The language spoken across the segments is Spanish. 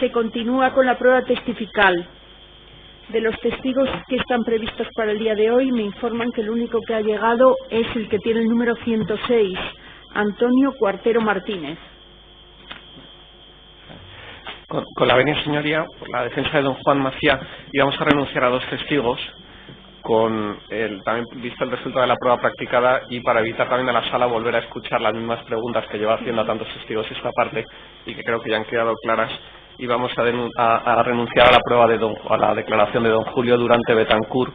Se continúa con la prueba testifical. De los testigos que están previstos para el día de hoy, me informan que el único que ha llegado es el que tiene el número 106, Antonio Cuartero Martínez. Con la venia, señoría, por la defensa de don Juan Macía, íbamos a renunciar a 2 testigos, también visto el resultado de la prueba practicada y para evitar también a la sala volver a escuchar las mismas preguntas que lleva haciendo a tantos testigos esta parte y que creo que ya han quedado claras. Y vamos a renunciar a la prueba a la declaración de don Julio Durante Betancourt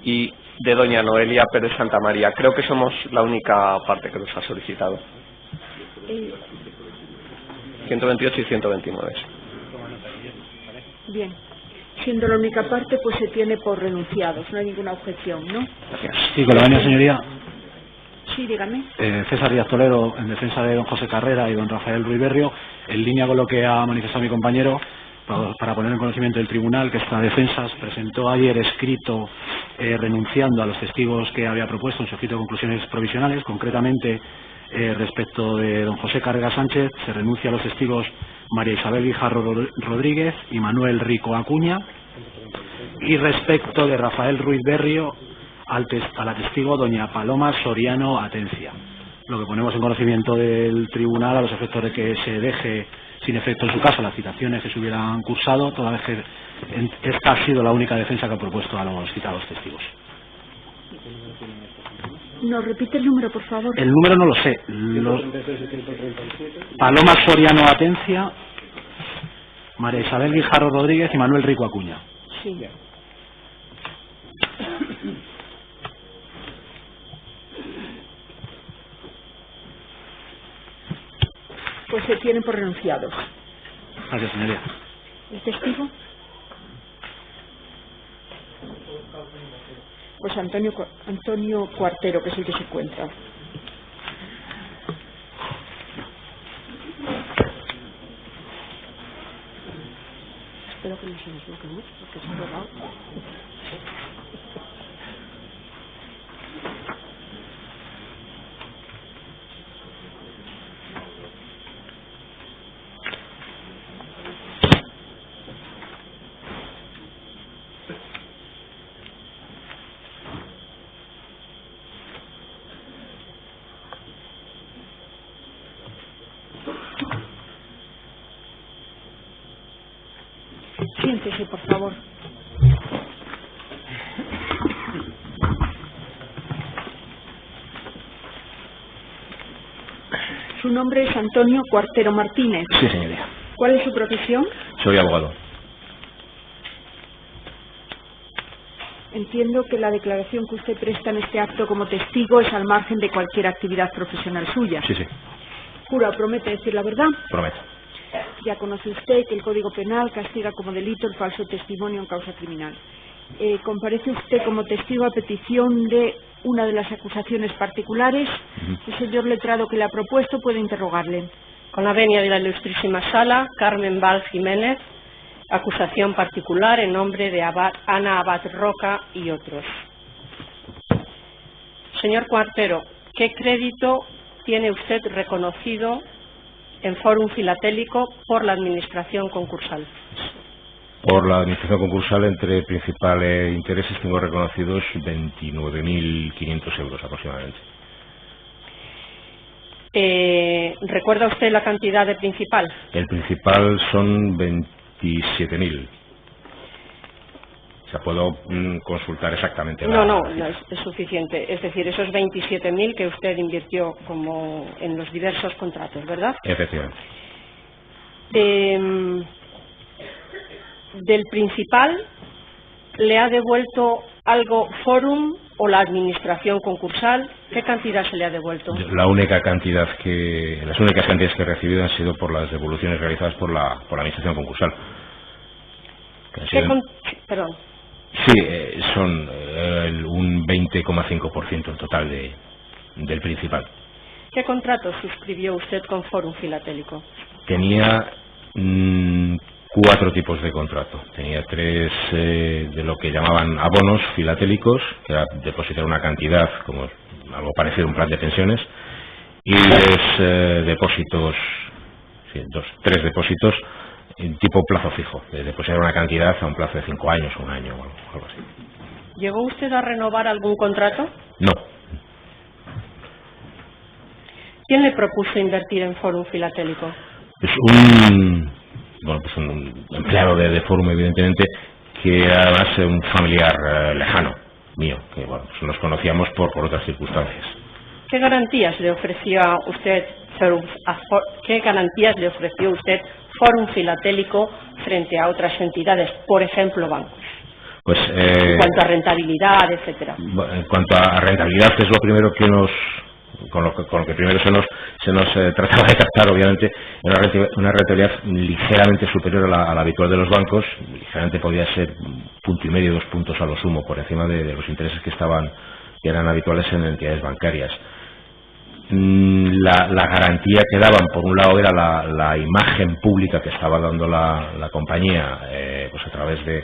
y de doña Noelia Pérez Santamaría. Creo que somos la única parte que nos ha solicitado. 128 y 129. Bien. Siendo la única parte, pues se tiene por renunciados. No hay ninguna objeción, ¿no? Gracias. Sí, con la venia, señoría. Sí, dígame. César Díaz Toledo, en defensa de don José Carrera y don Rafael Ruiz Berrio, en línea con lo que ha manifestado mi compañero, para poner en conocimiento del tribunal que esta defensa presentó ayer escrito renunciando a los testigos que había propuesto en su escrito de conclusiones provisionales. Concretamente, respecto de don José Carrera Sánchez, se renuncia a los testigos María Isabel Guijarro Rodríguez y Manuel Rico Acuña. Y respecto de Rafael Ruiz Berrio, a la testigo doña Paloma Soriano Atencia. Lo que ponemos en conocimiento del tribunal a los efectos de que se deje sin efecto en su caso las citaciones que se hubieran cursado, toda vez que esta ha sido la única defensa que ha propuesto a los citados testigos. ¿Nos repite el número, por favor? El número no lo sé. Paloma Soriano Atencia, María Isabel Guijarro Rodríguez y Manuel Rico Acuña. Sí. Pues se tienen por renunciados. Gracias, señoría. ¿El testigo? Pues Antonio Cuartero, que es el que se encuentra. Espero que no se nos bloquee, ¿no? Porque se ha borrado. Siéntese, por favor. Su nombre es Antonio Cuartero Martínez. Sí, señoría. ¿Cuál es su profesión? Soy abogado. Entiendo que la declaración que usted presta en este acto como testigo es al margen de cualquier actividad profesional suya. Sí, sí. ¿Jura o promete decir la verdad? Prometo. Ya conoce usted que el Código Penal castiga como delito el falso testimonio en causa criminal. Comparece usted como testigo a petición de una de las acusaciones particulares. El señor letrado que le ha propuesto puede interrogarle. Con la venia de la ilustrísima sala, Carmen Val Jiménez, acusación particular en nombre de Ana Abad Roca y otros. Señor Cuartero, ¿qué crédito tiene usted reconocido en Fórum Filatélico por la Administración concursal? Por la Administración concursal, entre principales intereses, tengo reconocidos 29.500 euros aproximadamente. ¿Recuerda usted la cantidad de principal? El principal son 27.000. O sea, puedo consultar exactamente la... No, es suficiente. Es decir, esos 27.000 que usted invirtió como en los diversos contratos, ¿verdad? Efectivamente. Del principal, ¿le ha devuelto algo Fórum o la Administración concursal? ¿Qué cantidad se le ha devuelto? Las únicas cantidades que he recibido han sido por las devoluciones realizadas por la Administración concursal. Perdón. Sí, son un 20,5% en total del principal. ¿Qué contrato suscribió usted con Fórum Filatélico? Tenía 4 tipos de contrato. Tenía 3 de lo que llamaban abonos filatélicos, que era depositar una cantidad, como algo parecido a un plan de pensiones, y 3 depósitos en tipo plazo fijo, de depositar una cantidad a un plazo de 5 años o 1 año o algo así. ¿Llegó usted a renovar algún contrato? No. ¿Quién le propuso invertir en Fórum Filatélico? Es un empleado de Fórum, evidentemente, que era además un familiar lejano mío, que bueno, pues nos conocíamos por otras circunstancias. ¿Qué garantías le ofreció usted Fórum Filatélico frente a otras entidades, por ejemplo bancos? Pues, en cuanto a rentabilidad, etcétera. En cuanto a rentabilidad, que es lo primero que con lo que primero se nos trataba de captar, obviamente, una rentabilidad ligeramente superior a la habitual de los bancos. Ligeramente podía ser 1,5 puntos, 2 puntos a lo sumo, por encima de los intereses que eran habituales en entidades bancarias. La garantía que daban, por un lado, era la imagen pública que estaba dando la compañía, pues a través de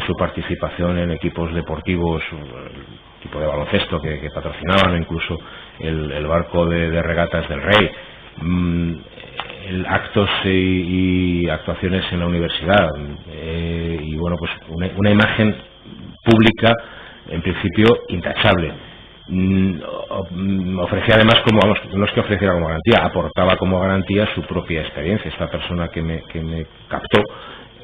su participación en equipos deportivos, el equipo de baloncesto que patrocinaban, incluso el barco de regatas del Rey, actos y actuaciones en la universidad, y bueno, pues una imagen pública en principio intachable. Ofrecía además, no es que ofreciera como garantía, aportaba como garantía su propia experiencia. Esta persona que me captó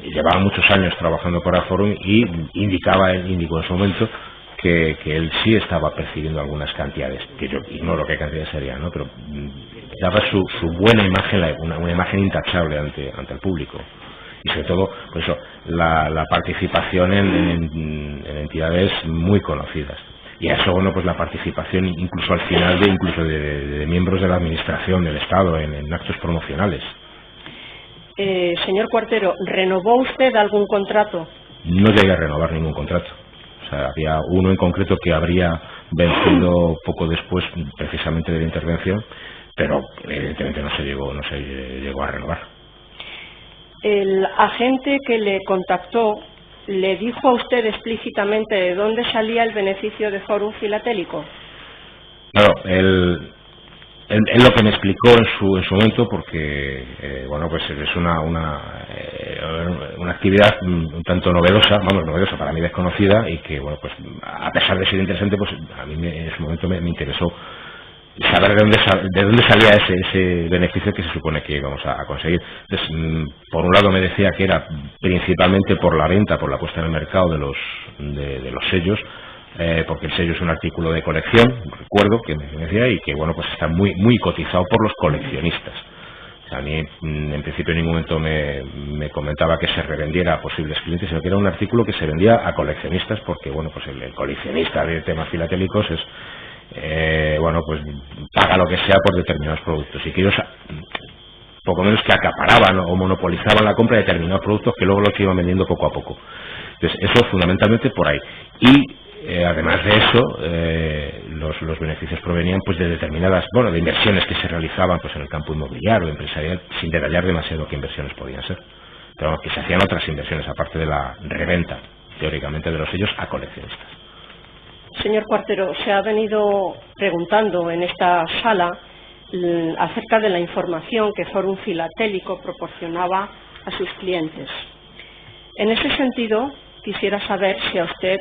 llevaba muchos años trabajando para Fórum y indicó en su momento que él sí estaba percibiendo algunas cantidades, que yo ignoro qué cantidades serían, ¿no? Pero daba su buena imagen, una imagen intachable ante el público. Y sobre todo, pues eso, la participación en entidades muy conocidas. Y a eso, bueno, pues la participación incluso al final de miembros de la administración del Estado en actos promocionales. Señor Cuartero, ¿renovó usted algún contrato? No llegué a renovar ningún contrato. O sea, había uno en concreto que habría vencido poco después, precisamente de la intervención, pero evidentemente no se llegó a renovar. ¿El agente que le contactó le dijo a usted explícitamente de dónde salía el beneficio de Fórum Filatélico? Claro, él lo que me explicó en su momento, porque bueno, pues es una actividad un tanto novedosa para mí, desconocida, y que bueno, pues a pesar de ser interesante, pues a mí en su momento me interesó saber de dónde salía ese beneficio que se supone que íbamos a conseguir. Entonces, por un lado me decía que era principalmente por la venta, por la puesta en el mercado de los sellos, porque el sello es un artículo de colección, recuerdo que me decía, y que bueno, pues está muy muy cotizado por los coleccionistas. O sea, a mí en principio en ningún momento me comentaba que se revendiera a posibles clientes, sino que era un artículo que se vendía a coleccionistas, porque bueno, pues el coleccionista de temas filatélicos es bueno, pues paga lo que sea por determinados productos, y que ellos poco menos que acaparaban o monopolizaban la compra de determinados productos que luego los iban vendiendo poco a poco. Entonces, eso fundamentalmente por ahí. Y además de eso, los beneficios provenían pues de determinadas, bueno, de inversiones que se realizaban pues en el campo inmobiliario o empresarial, sin detallar demasiado qué inversiones podían ser, pero que se hacían otras inversiones aparte de la reventa, teóricamente, de los sellos a coleccionistas. Señor Cuartero, se ha venido preguntando en esta sala acerca de la información que Fórum Filatélico proporcionaba a sus clientes. En ese sentido, quisiera saber si a usted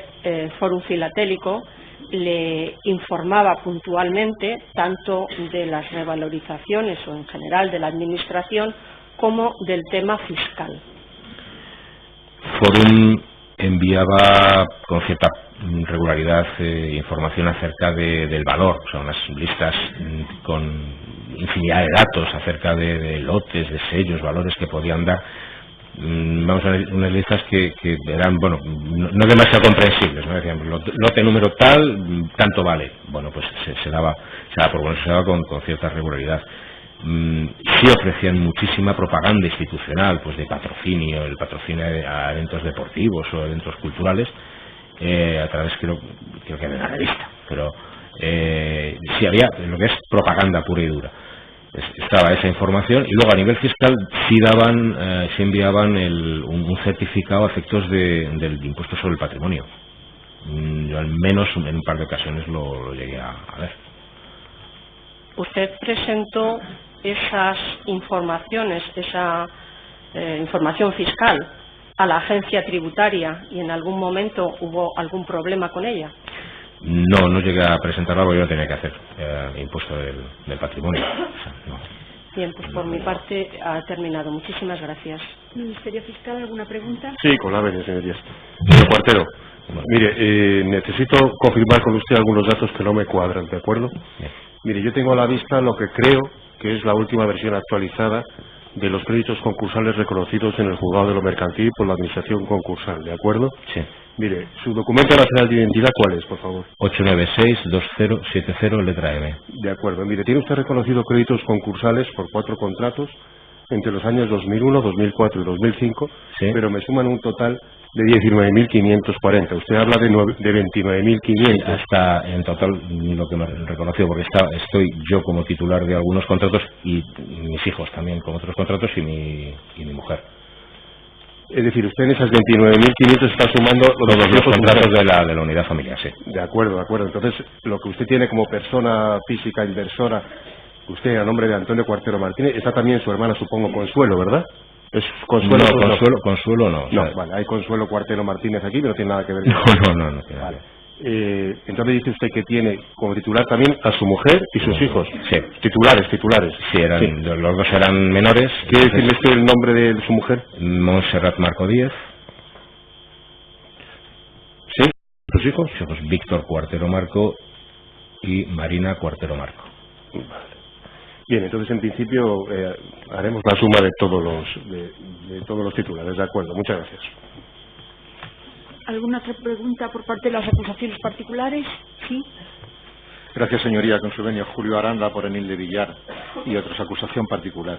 Fórum Filatélico le informaba puntualmente tanto de las revalorizaciones o en general de la administración como del tema fiscal. Fórum enviaba con cierta regularidad información acerca del valor, o sea, unas listas con infinidad de datos acerca de lotes, de sellos, valores que podían dar. Vamos a ver, unas listas que eran, bueno, no demasiado comprensibles, ¿no? Decíamos, lote número tal, tanto vale. Bueno, pues se daba por bueno, se daba con cierta regularidad. Sí ofrecían muchísima propaganda institucional, pues de patrocinio, el patrocinio a eventos deportivos o eventos culturales, a través creo que de una revista, pero sí había lo que es propaganda pura y dura. Estaba esa información, y luego a nivel fiscal sí enviaban un certificado a efectos del impuesto sobre el patrimonio. Yo al menos en un par de ocasiones lo llegué a ver. Usted presentó esas informaciones, esa información fiscal a la agencia tributaria y en algún momento hubo algún problema con ella? No llegué a presentarla porque yo no tenía que hacer impuesto del patrimonio. O sea, no. Bien, pues por mi parte ha terminado. Muchísimas gracias. Ministerio Fiscal, ¿alguna pregunta? Sí, con la venia, señorías. Señor Cuartero, mire, necesito confirmar con usted algunos datos que no me cuadran, ¿de acuerdo? Bien. Mire, yo tengo a la vista lo que creo que es la última versión actualizada de los créditos concursales reconocidos en el Juzgado de lo Mercantil por la Administración Concursal, ¿de acuerdo? Sí. Mire, su documento nacional de identidad, ¿cuál es, por favor? 896-2070, letra M. De acuerdo. Mire, tiene usted reconocido créditos concursales por 4 contratos entre los años 2001, 2004 y 2005, sí, pero me suman un total de 19.540. Usted habla de 29.500. Sí, hasta en total lo que me he reconocido, porque estoy yo como titular de algunos contratos y mis hijos también con otros contratos y mi mujer. Es decir, usted en esas 29.500 está sumando Todos los contratos de la unidad familiar, sí. De acuerdo, de acuerdo. Entonces, lo que usted tiene como persona física inversora, usted a nombre de Antonio Cuartero Martínez, está también su hermana, supongo, Consuelo, ¿verdad? ¿Es Consuelo? No, Consuelo no. No, vale, hay Consuelo Cuartero Martínez aquí, pero no tiene nada que ver con No. Vale. Entonces dice usted que tiene como titular también a su mujer y sus hijos. Sí. Titulares. Sí, los dos eran menores. ¿Quiere decirle usted el nombre de su mujer? Montserrat Marco Díez. ¿Sí? ¿Sus hijos? Víctor Cuartero Marco y Marina Cuartero Marco. Vale. Bien, entonces en principio haremos la suma de todos los titulares, de acuerdo. Muchas gracias. ¿Alguna otra pregunta por parte de las acusaciones particulares? Sí. Gracias, señoría. Con su venia, Julio Aranda, por Enil de Villar y otros, acusación particular.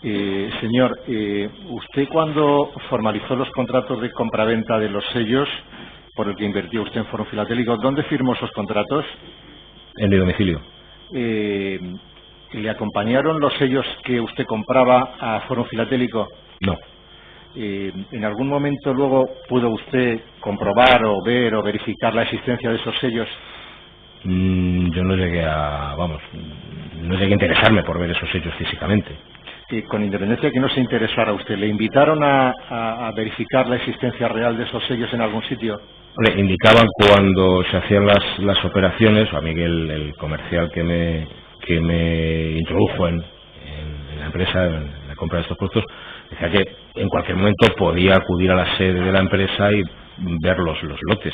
Señor, usted cuando formalizó los contratos de compraventa de los sellos por el que invirtió usted en Foro Filatélico, ¿dónde firmó esos contratos? En mi domicilio. ¿Le acompañaron los sellos que usted compraba a Foro Filatélico? No. ¿En algún momento luego pudo usted comprobar o ver o verificar la existencia de esos sellos? Yo no llegué a interesarme por ver esos sellos físicamente. Con independencia de que no se interesara a usted, ¿le invitaron a verificar la existencia real de esos sellos en algún sitio? Le indicaban cuando se hacían las operaciones, a Miguel, el comercial que me introdujo en la empresa, en la compra de estos productos, decía que en cualquier momento podía acudir a la sede de la empresa y ver los lotes.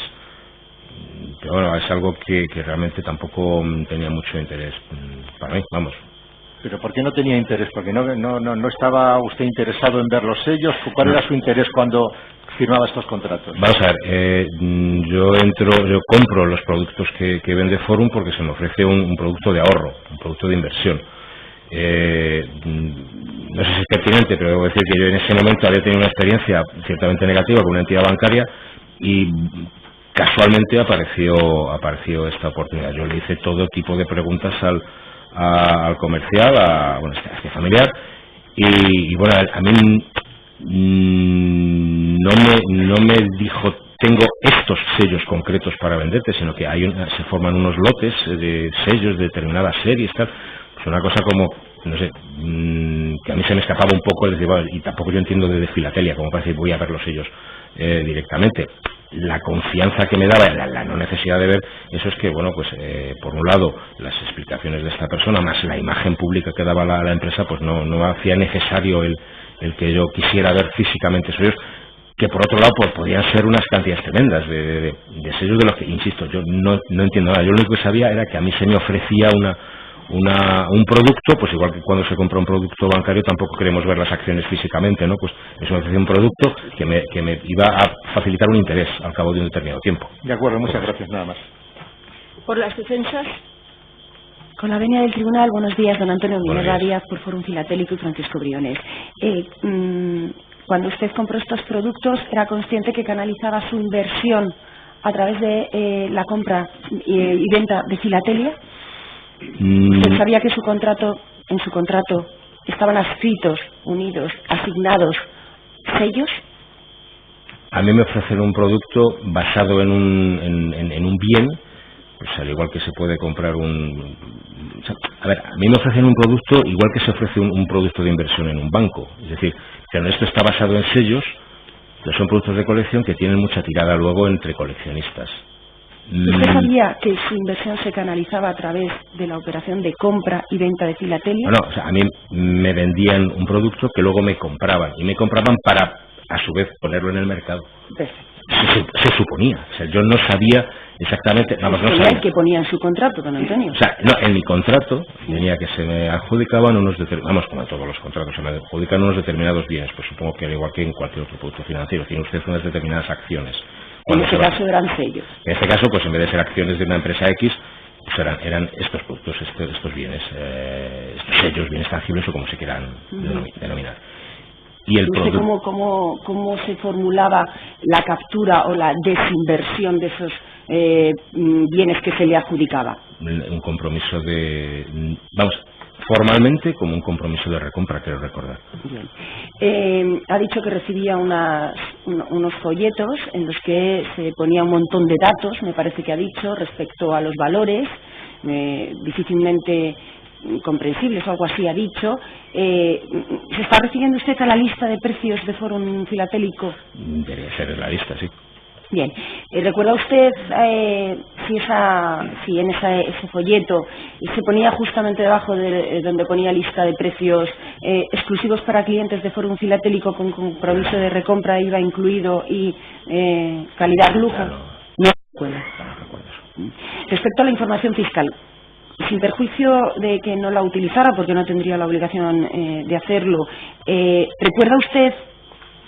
Pero bueno, es algo que realmente tampoco tenía mucho interés para mí, vamos. ¿Pero por qué no tenía interés? ¿Porque no estaba usted interesado en ver los sellos? ¿Cuál era su interés cuando firmaba estos contratos? Vamos a ver, yo compro los productos que vende Forum porque se me ofrece un producto de ahorro, un producto de inversión. No sé si es pertinente, pero debo decir que yo en ese momento había tenido una experiencia ciertamente negativa con una entidad bancaria y casualmente apareció esta oportunidad. Yo le hice todo tipo de preguntas al comercial, a este familiar, y bueno, a mí no me dijo tengo estos sellos concretos para venderte, sino que se forman unos lotes de sellos de determinadas series, tal. Es una cosa como, no sé, que a mí se me escapaba un poco, el decir, bueno, y tampoco yo entiendo de filatelia, como para decir voy a ver los sellos directamente. La confianza que me daba, la no necesidad de ver, eso es que, bueno, pues por un lado, las explicaciones de esta persona, más la imagen pública que daba la empresa, pues no hacía necesario el que yo quisiera ver físicamente esos sellos, que por otro lado pues podían ser unas cantidades tremendas de sellos de los que, insisto, yo no entiendo nada. Yo lo único que sabía era que a mí se me ofrecía un producto, pues igual que cuando se compra un producto bancario tampoco queremos ver las acciones físicamente, ¿no? Pues eso me ofrecía un producto que me iba a facilitar un interés al cabo de un determinado tiempo. De acuerdo, muchas gracias, nada más. ¿Por las defensas? Con la venia del tribunal, buenos días, don Antonio Minerva Díaz, por Fórum Filatélico y Francisco Briones. Cuando usted compró estos productos, ¿era consciente que canalizaba su inversión a través de la compra y venta de filatelia? ¿Usted sabía que en su contrato estaban adscritos, unidos, asignados sellos? A mí me ofrecen un producto basado en un bien, pues al igual que se puede comprar a ver, a mí me ofrecen un producto igual que se ofrece un producto de inversión en un banco. Es decir, que esto está basado en sellos, que son productos de colección que tienen mucha tirada luego entre coleccionistas. ¿Usted sabía que su inversión se canalizaba a través de la operación de compra y venta de filatelia? No, o sea, a mí me vendían un producto que luego me compraban, y me compraban para, a su vez, ponerlo en el mercado. Perfecto. Se suponía, o sea, yo no sabía exactamente, no sabía. ¿Qué ponía en su contrato, don Antonio? O sea, no, en mi contrato tenía que se me adjudicaban unos determinados, como en todos los contratos, se me adjudican unos determinados bienes, pues supongo que al igual que en cualquier otro producto financiero, tiene usted unas determinadas acciones. En este caso eran sellos. En este caso, pues en vez de ser acciones de una empresa X, pues eran estos productos, estos bienes, estos sellos, bienes tangibles o como se quieran denominar. Y el ¿Usted cómo se formulaba la captura o la desinversión de esos bienes que se le adjudicaba? Un compromiso formalmente como un compromiso de recompra, quiero recordar. Bien. Ha dicho que recibía unos folletos en los que se ponía un montón de datos, me parece que ha dicho, respecto a los valores, difícilmente comprensibles o algo así ha dicho. ¿Se está refiriendo usted a la lista de precios de Fórum Filatélico? Debería ser la lista, sí. Bien. ¿Recuerda usted si en ese folleto se ponía justamente debajo de donde ponía lista de precios exclusivos para clientes de Fórum Filatélico con compromiso de recompra IVA incluido y calidad lujo? No recuerdo. Respecto a la información fiscal, sin perjuicio de que no la utilizara porque no tendría la obligación de hacerlo, ¿recuerda usted,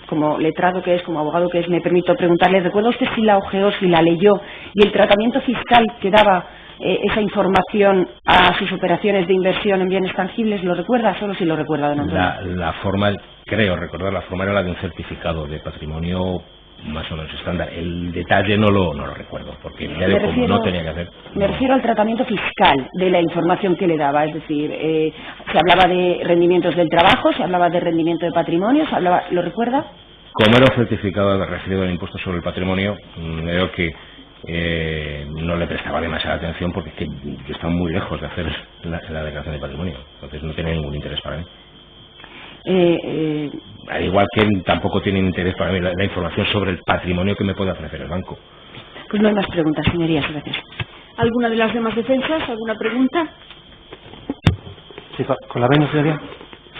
como letrado que es, como abogado que es, me permito preguntarle, ¿recuerda usted si la ojeó, si la leyó y el tratamiento fiscal que daba esa información a sus operaciones de inversión en bienes tangibles? ¿Lo recuerda? Solo si lo recuerda, don Antonio. La forma, creo recordar, la forma era la de un certificado de patrimonio más o menos estándar. El detalle no lo recuerdo, porque ya de como no tenía que hacer. Me refiero al tratamiento fiscal de la información que le daba, es decir, se hablaba de rendimientos del trabajo, se hablaba de rendimiento de patrimonio, ¿lo recuerda? Como era un certificado referido al impuesto sobre el patrimonio, creo que no le prestaba demasiada atención porque es que yo estaba muy lejos de hacer la declaración de patrimonio, entonces no tenía ningún interés para mí. Al igual que tampoco tiene interés para mí la información sobre el patrimonio que me puede ofrecer el banco. Pues no hay más preguntas, señorías, gracias. ¿Alguna de las demás defensas? ¿Alguna pregunta? Sí, con la venia, señoría.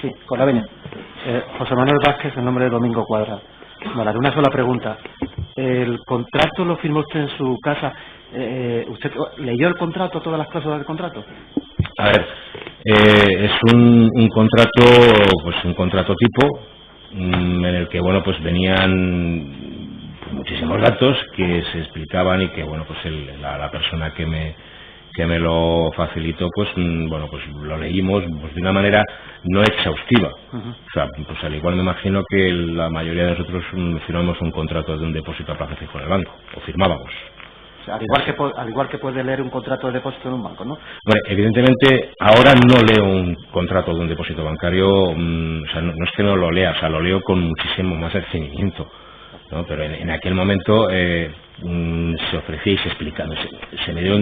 Sí, con la venia. José Manuel Vázquez, en nombre de Domingo Cuadra. Vale, una sola pregunta. ¿El contrato lo firmó usted en su casa? ¿Usted leyó el contrato, todas las cláusulas del contrato? A ver, es un contrato, pues un contrato tipo, en el que, bueno, pues venían muchísimos datos que se explicaban y que, bueno, pues la persona que me lo facilitó, pues bueno, pues lo leímos pues de una manera no exhaustiva. O sea, pues al igual me imagino que la mayoría de nosotros firmamos un contrato de un depósito a plazo fijo en el banco, o firmábamos. Al igual que puede leer un contrato de depósito en un banco, ¿no? Bueno, evidentemente ahora no leo un contrato de un depósito bancario, o sea, no es que no lo lea, o sea, lo leo con muchísimo más detenimiento, ¿no? Pero en aquel momento se ofrecía y se explicaba, se me dio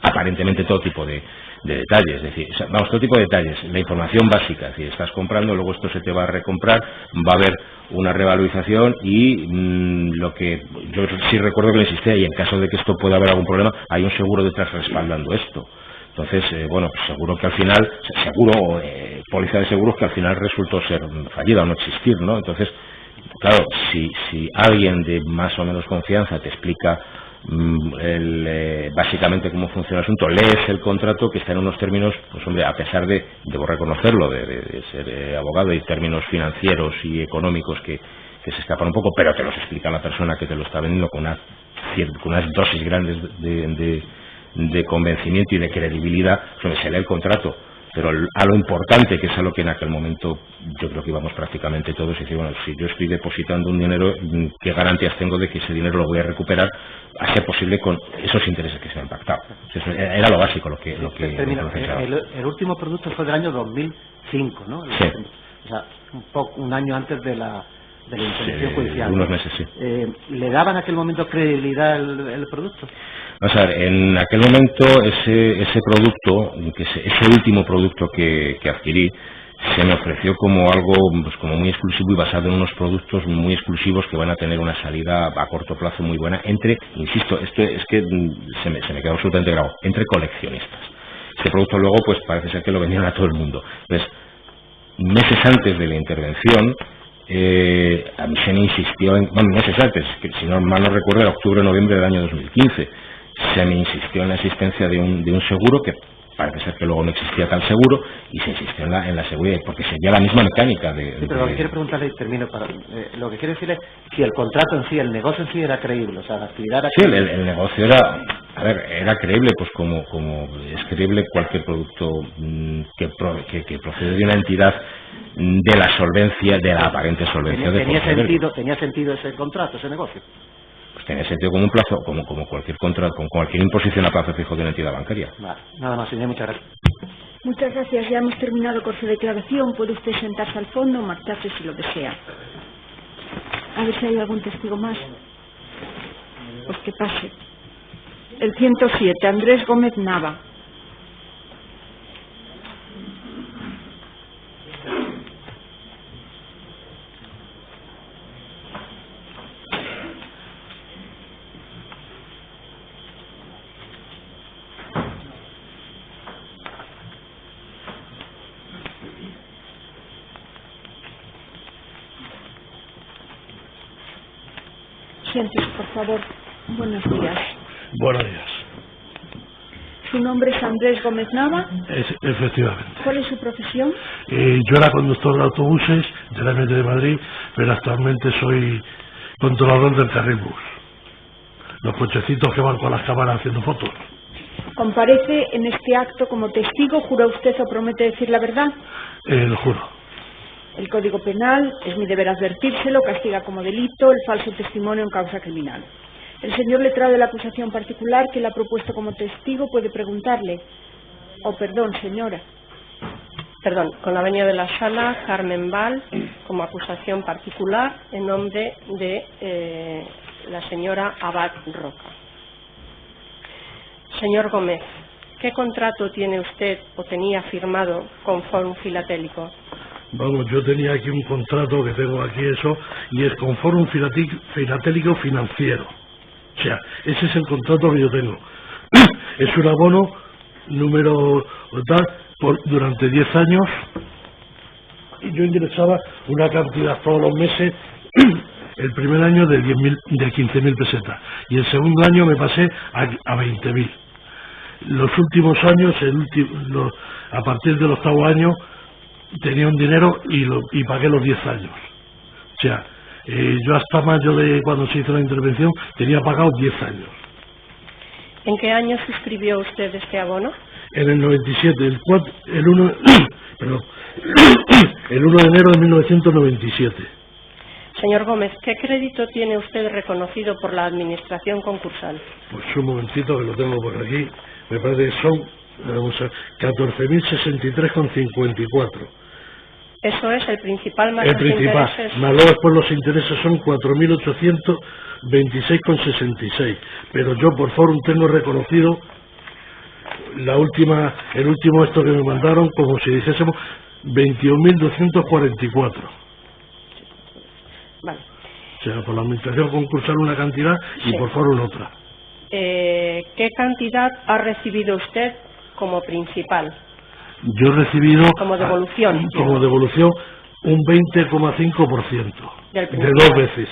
aparentemente todo tipo de detalles, es decir, todo tipo de detalles, la información básica, es decir, estás comprando, luego esto se te va a recomprar, va a haber una revalorización y lo que yo sí recuerdo que le insistía, y en caso de que esto pueda haber algún problema, hay un seguro detrás respaldando esto. Entonces, bueno, pues seguro que al final, póliza de seguros que al final resultó ser fallida o no existir, ¿no? Entonces, claro, si alguien de más o menos confianza te explica básicamente cómo funciona el asunto, lees el contrato que está en unos términos, pues hombre, a pesar de, debo reconocerlo, de ser abogado y términos financieros y económicos que se escapan un poco, pero te los explica la persona que te lo está vendiendo con unas dosis grandes de convencimiento y de credibilidad, pues se lee el contrato. Pero a lo importante, que es a lo que en aquel momento yo creo que íbamos prácticamente todos, es decir, bueno, si yo estoy depositando un dinero, ¿qué garantías tengo de que ese dinero lo voy a recuperar a ser posible con esos intereses que se han pactado? Eso era lo básico, lo que el último producto fue del año 2005, ¿no? Sí. O sea, un año antes de la de la intervención judicial. Unos meses, sí. ¿Le daba en aquel momento credibilidad el producto? O sea, en aquel momento ese producto, ese último producto que adquirí, se me ofreció como algo pues como muy exclusivo y basado en unos productos muy exclusivos que van a tener una salida a corto plazo muy buena insisto, esto es que se me quedó absolutamente grabado, entre coleccionistas. Este producto luego pues parece ser que lo vendieron a todo el mundo. Entonces, meses antes de la intervención, a mí se me insistió, meses antes, que si no mal no recuerdo era octubre o noviembre del año 2015, se me insistió en la existencia de un seguro que parece ser que luego no existía tal seguro y se insistió en la seguridad porque sería la misma mecánica de... Sí, pero lo que quiero preguntarle, y termino, lo que quiero decirle es si el contrato en sí, el negocio en sí era creíble, o sea, la actividad era creíble. Sí, el negocio era creíble, pues como es creíble cualquier producto que procede de una entidad de la solvencia, de la aparente solvencia. ¿Tenía sentido ese contrato, ese negocio? Pues tenía sentido como un plazo, como cualquier contrato, con cualquier imposición a plazo fijo de una entidad bancaria. Vale, nada más, señor, muchas gracias. Muchas gracias, ya hemos terminado con su declaración. Puede usted sentarse al fondo o marcharse si lo desea. A ver si hay algún testigo más. Pues que pase. El 107, Andrés Gómez Nava. Siéntese, por favor. Buenos días. Buenos días. ¿Su nombre es Andrés Gómez Nava? Efectivamente. ¿Cuál es su profesión? Yo era conductor de autobuses de la MT de Madrid, pero actualmente soy controlador del carril bus. Los cochecitos que van con las cámaras haciendo fotos. ¿Comparece en este acto como testigo? ¿Jura usted o promete decir la verdad? Lo juro. El Código Penal, es mi deber advertírselo, castiga como delito el falso testimonio en causa criminal. El señor letrado de la acusación particular que le ha propuesto como testigo puede preguntarle. Perdón, señora. Perdón, con la venia de la sala, Carmen Val, como acusación particular, en nombre de la señora Abad Roca. Señor Gómez, ¿qué contrato tiene usted o tenía firmado con Fórum Filatélico? Vamos, yo tenía aquí un contrato que tengo aquí y es con Fórum Filatélico Financiero. O sea, ese es el contrato que yo tengo. Es un abono número tal durante 10 años y yo ingresaba una cantidad todos los meses. El primer año de 15.000 pesetas y el segundo año me pasé a 20.000. Los últimos años, a partir del octavo año, tenía un dinero y pagué los 10 años. O sea, yo hasta mayo de cuando se hizo la intervención tenía pagado 10 años. ¿En qué año suscribió usted este abono? En el 97, el 1 de enero de 1997. Señor Gómez, ¿qué crédito tiene usted reconocido por la administración concursal? Pues un momentito que lo tengo por aquí. Me parece que son 14.063,54. Eso es el principal más el principal, más luego después los intereses son 4.826,66. Pero yo por Fórum tengo reconocido el último esto que me mandaron, como si dijésemos 21.244. Vale. O sea, por la administración concursal una cantidad y por Fórum otra. ¿Qué cantidad ha recibido usted como principal? Yo he recibido como devolución un 20,5% de 2 veces.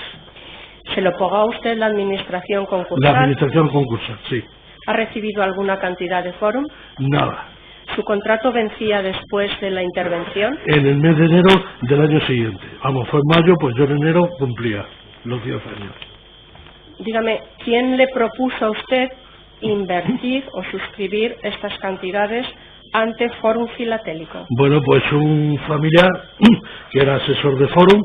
¿Se lo pagó a usted la administración concursal? La administración concursal, sí. ¿Ha recibido alguna cantidad de Fórum? Nada. ¿Su contrato vencía después de la intervención? En el mes de enero del año siguiente. Vamos, fue en mayo, pues yo en enero cumplía los 10 años. Dígame, ¿quién le propuso a usted invertir o suscribir estas cantidades ante Fórum Filatélico? Bueno, pues un familiar que era asesor de Fórum,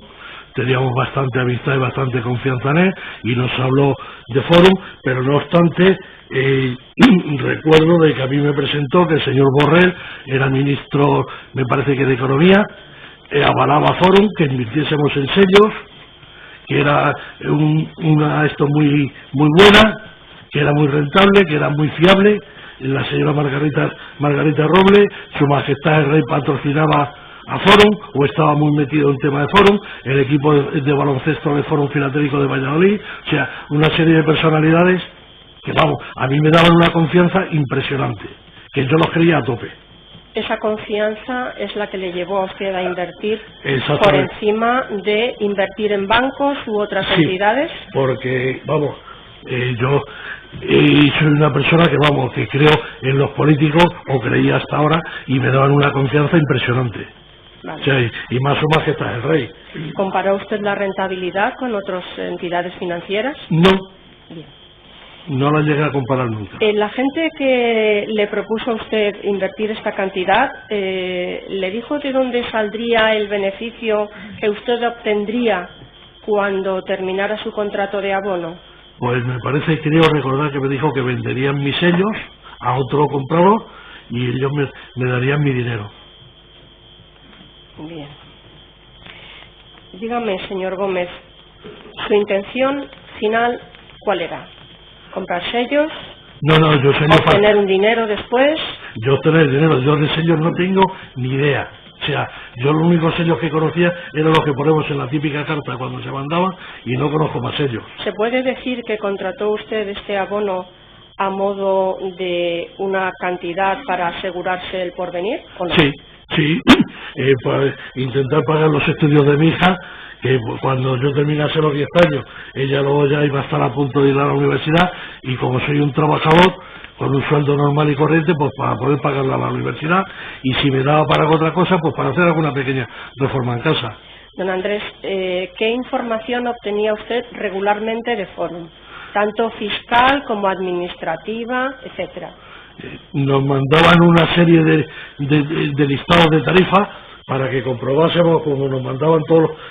teníamos bastante amistad y bastante confianza en él y nos habló de Fórum, pero no obstante recuerdo de que a mí me presentó que el señor Borrell era ministro, me parece que de Economía, avalaba Fórum, que invirtiésemos en sellos que era esto muy buena, que era muy rentable, que era muy fiable. La señora Margarita Roble, Su Majestad el Rey patrocinaba a Fórum, o estaba muy metido en tema de Fórum, el equipo de baloncesto de Fórum Filatélico de Valladolid, o sea, una serie de personalidades que, vamos, a mí me daban una confianza impresionante, que yo los creía a tope. Esa confianza es la que le llevó a usted a invertir por encima de invertir en bancos u otras entidades. Porque, vamos, yo soy una persona que, vamos, que creo en los políticos, o creía hasta ahora, y me daban una confianza impresionante. Vale. O sea, y más Su Majestad el Rey. ¿Comparó usted la rentabilidad con otras entidades financieras? No. Bien. No la llegué a comparar nunca. La gente que le propuso a usted invertir esta cantidad, ¿le dijo de dónde saldría el beneficio que usted obtendría cuando terminara su contrato de abono? Pues me parece, creo recordar que me dijo que venderían mis sellos a otro comprador y ellos me darían mi dinero. Bien. Dígame, señor Gómez, ¿su intención final cuál era? ¿Comprar sellos? No, yo sellos... ¿Obtener un dinero después? Yo obtener dinero, yo de sellos no tengo ni idea. O sea, yo los únicos sellos que conocía eran los que ponemos en la típica carta cuando se mandaban y no conozco más sellos. ¿Se puede decir que contrató usted este abono a modo de una cantidad para asegurarse el porvenir, ¿o no? Sí, para intentar pagar los estudios de mi hija, que cuando yo terminase los 10 años, ella luego ya iba a estar a punto de ir a la universidad, y como soy un trabajador con un sueldo normal y corriente, pues para poder pagarla a la universidad, y si me daba para otra cosa, pues para hacer alguna pequeña reforma en casa. Don Andrés, ¿qué información obtenía usted regularmente de Fórum? Tanto fiscal como administrativa, etcétera. Nos mandaban una serie de listados de tarifas para que comprobásemos, como nos mandaban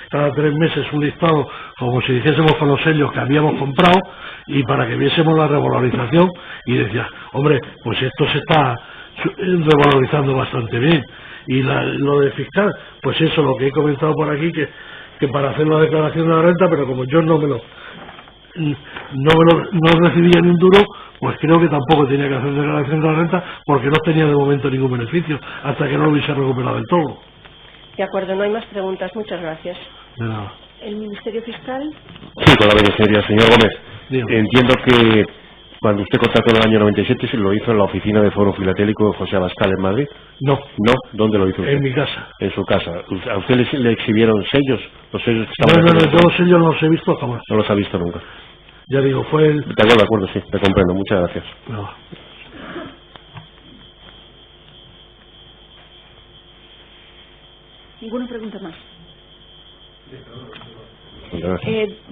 cada 3 meses un listado, como si dijésemos con los sellos que habíamos comprado, y para que viésemos la revalorización, y decía, hombre, pues esto se está revalorizando bastante bien. Y lo de fiscal, pues eso, lo que he comentado por aquí, que para hacer la declaración de la renta, pero como yo no recibía ni un duro, pues creo que tampoco tenía que hacer declaración de la renta, porque no tenía de momento ningún beneficio, hasta que no lo hubiese recuperado del todo. De acuerdo, no hay más preguntas. Muchas gracias. De nada. ¿El Ministerio Fiscal? Sí, con la beneficería. Señor Gómez, entiendo que cuando usted contrató en el año 97 se lo hizo en la oficina de Foro Filatélico de José Abascal en Madrid. No. ¿Dónde lo hizo usted? En mi casa. En su casa. ¿A usted le exhibieron sellos? Los sellos que estaban... No, yo los sellos no los he visto jamás. No los ha visto nunca. Ya digo, fue el... De acuerdo, sí, te comprendo. Muchas gracias. No. ¿Ninguna pregunta más?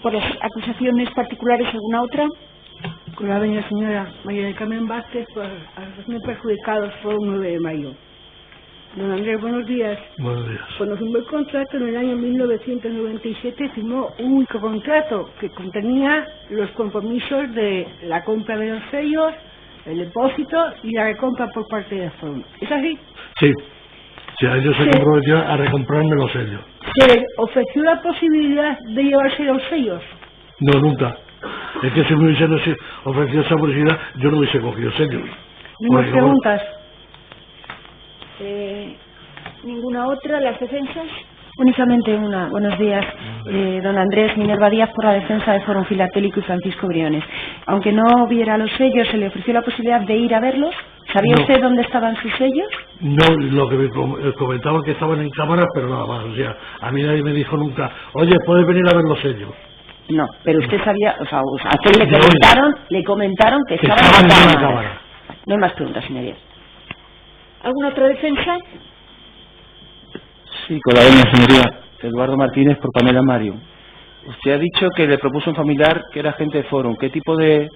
¿Por las acusaciones particulares alguna otra? Con la venia señora María del Carmen Vázquez, por asociación perjudicados por un 9 de mayo. Don Andrés, buenos días. Buenos días. Cuando firmó el contrato en el año 1997, firmó un único contrato que contenía los compromisos de la compra de los sellos, el depósito y la recompra por parte de Fórum. ¿Es así? Sí. O sea, ellos se comprometieron a recomprarme los sellos. ¿Se ofreció la posibilidad de llevarse los sellos? No, nunca. Es que si me hubiesen ofrecido esa posibilidad, yo no hubiese cogido sellos. ¿Ninguna preguntas? ¿Ninguna otra? ¿Las defensas? Únicamente una. Buenos días, don Andrés. Minerva Díaz, por la defensa de Fórum Filatélico y Francisco Briones. Aunque no viera los sellos, ¿se le ofreció la posibilidad de ir a verlos? ¿Sabía usted dónde estaban sus sellos? No, lo que me comentaban que estaban en cámaras, pero nada más. O sea, a mí nadie me dijo nunca, oye, ¿puedes venir a ver los sellos? No, pero usted sabía, o sea, a usted le comentaron que estaban en la cámara. No hay más preguntas, señorías. ¿Alguna otra defensa? Sí, con la señoría. Eduardo Martínez, por Pamela Mario. Usted ha dicho que le propuso un familiar que era agente de Fórum. ¿Qué tipo de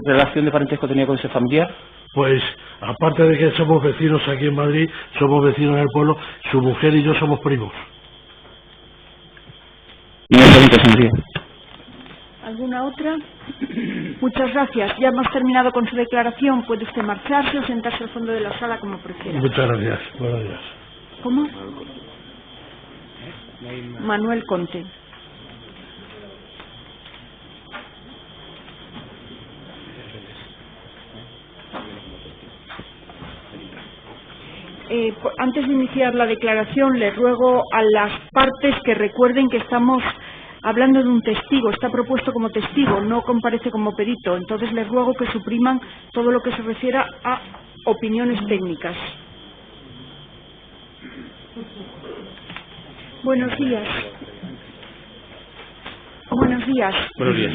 relación de parentesco tenía con ese familiar? Pues, aparte de que somos vecinos aquí en Madrid, somos vecinos en el pueblo, su mujer y yo somos primos. Y una pregunta, señoría. ¿Alguna otra? Muchas gracias. Ya hemos terminado con su declaración. Puede usted marcharse o sentarse al fondo de la sala como prefiera. Muchas gracias. Buenos días. ¿Cómo? Manuel Conte. Antes de iniciar la declaración, les ruego a las partes que recuerden que estamos hablando de un testigo. Está propuesto como testigo, no comparece como perito. Entonces les ruego que supriman todo lo que se refiera a opiniones técnicas. Buenos días. Buenos días. Buenos días.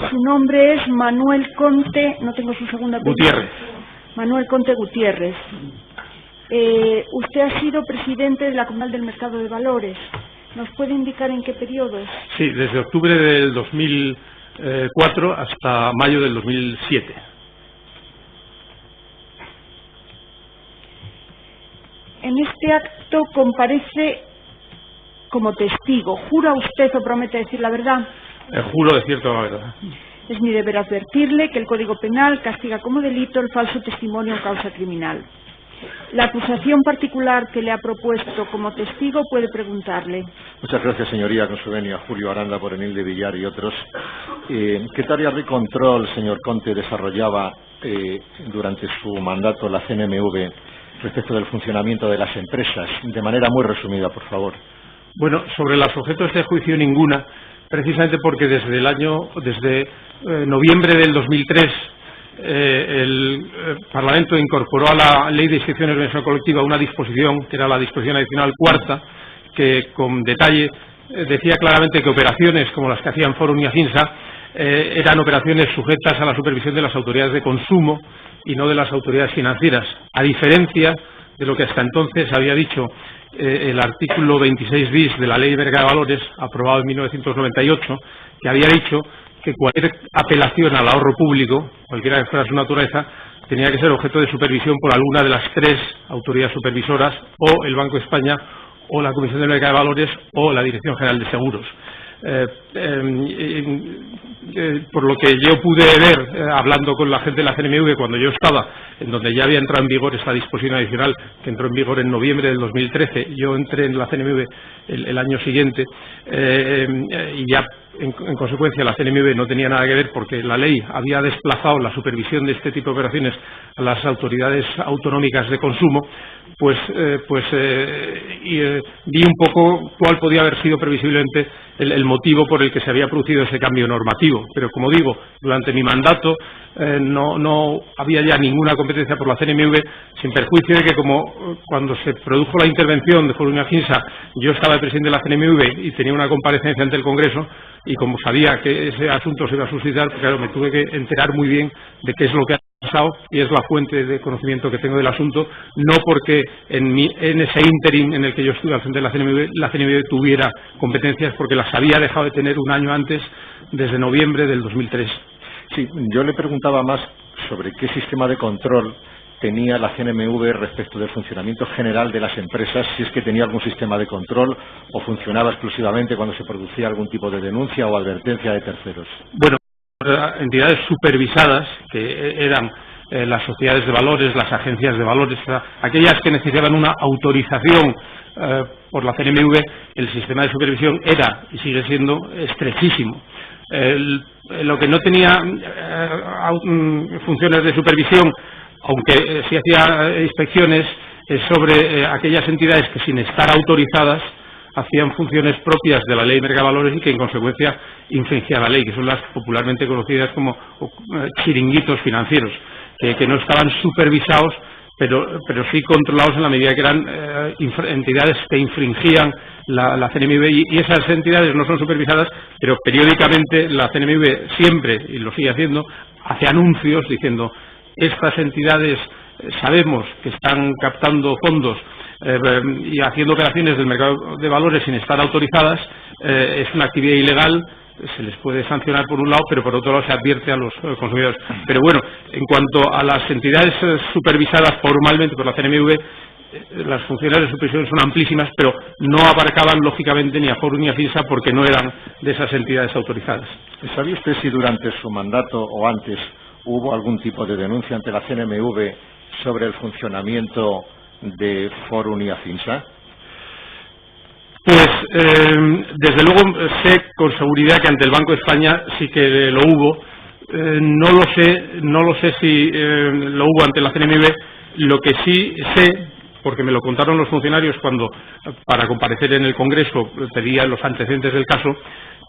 Su nombre es Manuel Conte, no tengo su segunda apellido. Gutiérrez. Manuel Conte Gutiérrez. Usted ha sido presidente de la Comunal del Mercado de Valores. ¿Nos puede indicar en qué periodos? Sí, desde octubre del 2004 hasta mayo del 2007. En este acto comparece como testigo. ¿Jura usted o promete decir la verdad? Juro decir toda la verdad. Es mi deber advertirle que el Código Penal castiga como delito el falso testimonio en causa criminal. La acusación particular que le ha propuesto como testigo puede preguntarle. Muchas gracias, señoría, con su venia. Julio Aranda, por Enil de Villar y otros. ¿Qué tareas de control, señor Conte, desarrollaba durante su mandato la CNMV respecto del funcionamiento de las empresas? De manera muy resumida, por favor. Bueno, sobre los objetos de juicio ninguna, precisamente porque desde noviembre del 2003 el Parlamento incorporó a la Ley de Instituciones de Organización Colectiva una disposición, que era la disposición adicional cuarta, que con detalle decía claramente que operaciones como las que hacían Fórum y Afinsa eran operaciones sujetas a la supervisión de las autoridades de consumo y no de las autoridades financieras, a diferencia de lo que hasta entonces había dicho el artículo 26 bis de la Ley de Mercado de Valores, aprobado en 1998, que había dicho que cualquier apelación al ahorro público, cualquiera que fuera su naturaleza, tenía que ser objeto de supervisión por alguna de las tres autoridades supervisoras, o el Banco de España, o la Comisión del Mercado de Valores, o la Dirección General de Seguros. Por lo que yo pude ver, hablando con la gente de la CNMV cuando yo estaba, en donde ya había entrado en vigor esta disposición adicional, que entró en vigor en noviembre del 2013, yo entré en la CNMV el año siguiente, y ya en consecuencia la CNMV no tenía nada que ver porque la ley había desplazado la supervisión de este tipo de operaciones a las autoridades autonómicas de consumo, vi un poco cuál podía haber sido previsiblemente el motivo por el que se había producido ese cambio normativo. Pero, como digo, durante mi mandato no había ya ninguna competencia por la CNMV, sin perjuicio de que, como cuando se produjo la intervención de Fórum y Afinsa, yo estaba de presidente de la CNMV y tenía una comparecencia ante el Congreso, y como sabía que ese asunto se iba a suscitar, pues claro, me tuve que enterar muy bien de qué es lo que ha pasado, y es la fuente de conocimiento que tengo del asunto, no porque en ese ínterin en el que yo estuve al frente de la CNMV tuviera competencias, porque las había dejado de tener un año antes, desde noviembre del 2003. Sí, yo le preguntaba más sobre qué sistema de control tenía la CNMV respecto del funcionamiento general de las empresas, si es que tenía algún sistema de control o funcionaba exclusivamente cuando se producía algún tipo de denuncia o advertencia de terceros. Bueno, entidades supervisadas, que eran las sociedades de valores, las agencias de valores, aquellas que necesitaban una autorización por la CNMV, el sistema de supervisión era y sigue siendo estrechísimo. Lo que no tenía funciones de supervisión, aunque sí hacía inspecciones, es sobre aquellas entidades que, sin estar autorizadas, hacían funciones propias de la Ley de Mercado de Valores y que en consecuencia infringían la ley, que son las popularmente conocidas como chiringuitos financieros, que no estaban supervisados, pero sí controlados en la medida que eran entidades que infringían la CNMV, y esas entidades no son supervisadas, pero periódicamente la CNMV siempre, y lo sigue haciendo, hace anuncios diciendo: estas entidades sabemos que están captando fondos y haciendo operaciones del mercado de valores sin estar autorizadas, es una actividad ilegal, se les puede sancionar por un lado, pero por otro lado se advierte a los consumidores. Pero bueno, en cuanto a las entidades supervisadas formalmente por la CNMV, las funciones de supervisión son amplísimas, pero no abarcaban lógicamente ni a Fórum ni a Afinsa, porque no eran de esas entidades autorizadas. ¿Sabe usted si durante su mandato o antes hubo algún tipo de denuncia ante la CNMV sobre el funcionamiento de Fórum y Afinsa? Pues desde luego sé con seguridad que ante el Banco de España sí que lo hubo. No lo sé si lo hubo ante la CNMV. Lo que sí sé porque me lo contaron los funcionarios cuando, para comparecer en el Congreso, pedían los antecedentes del caso,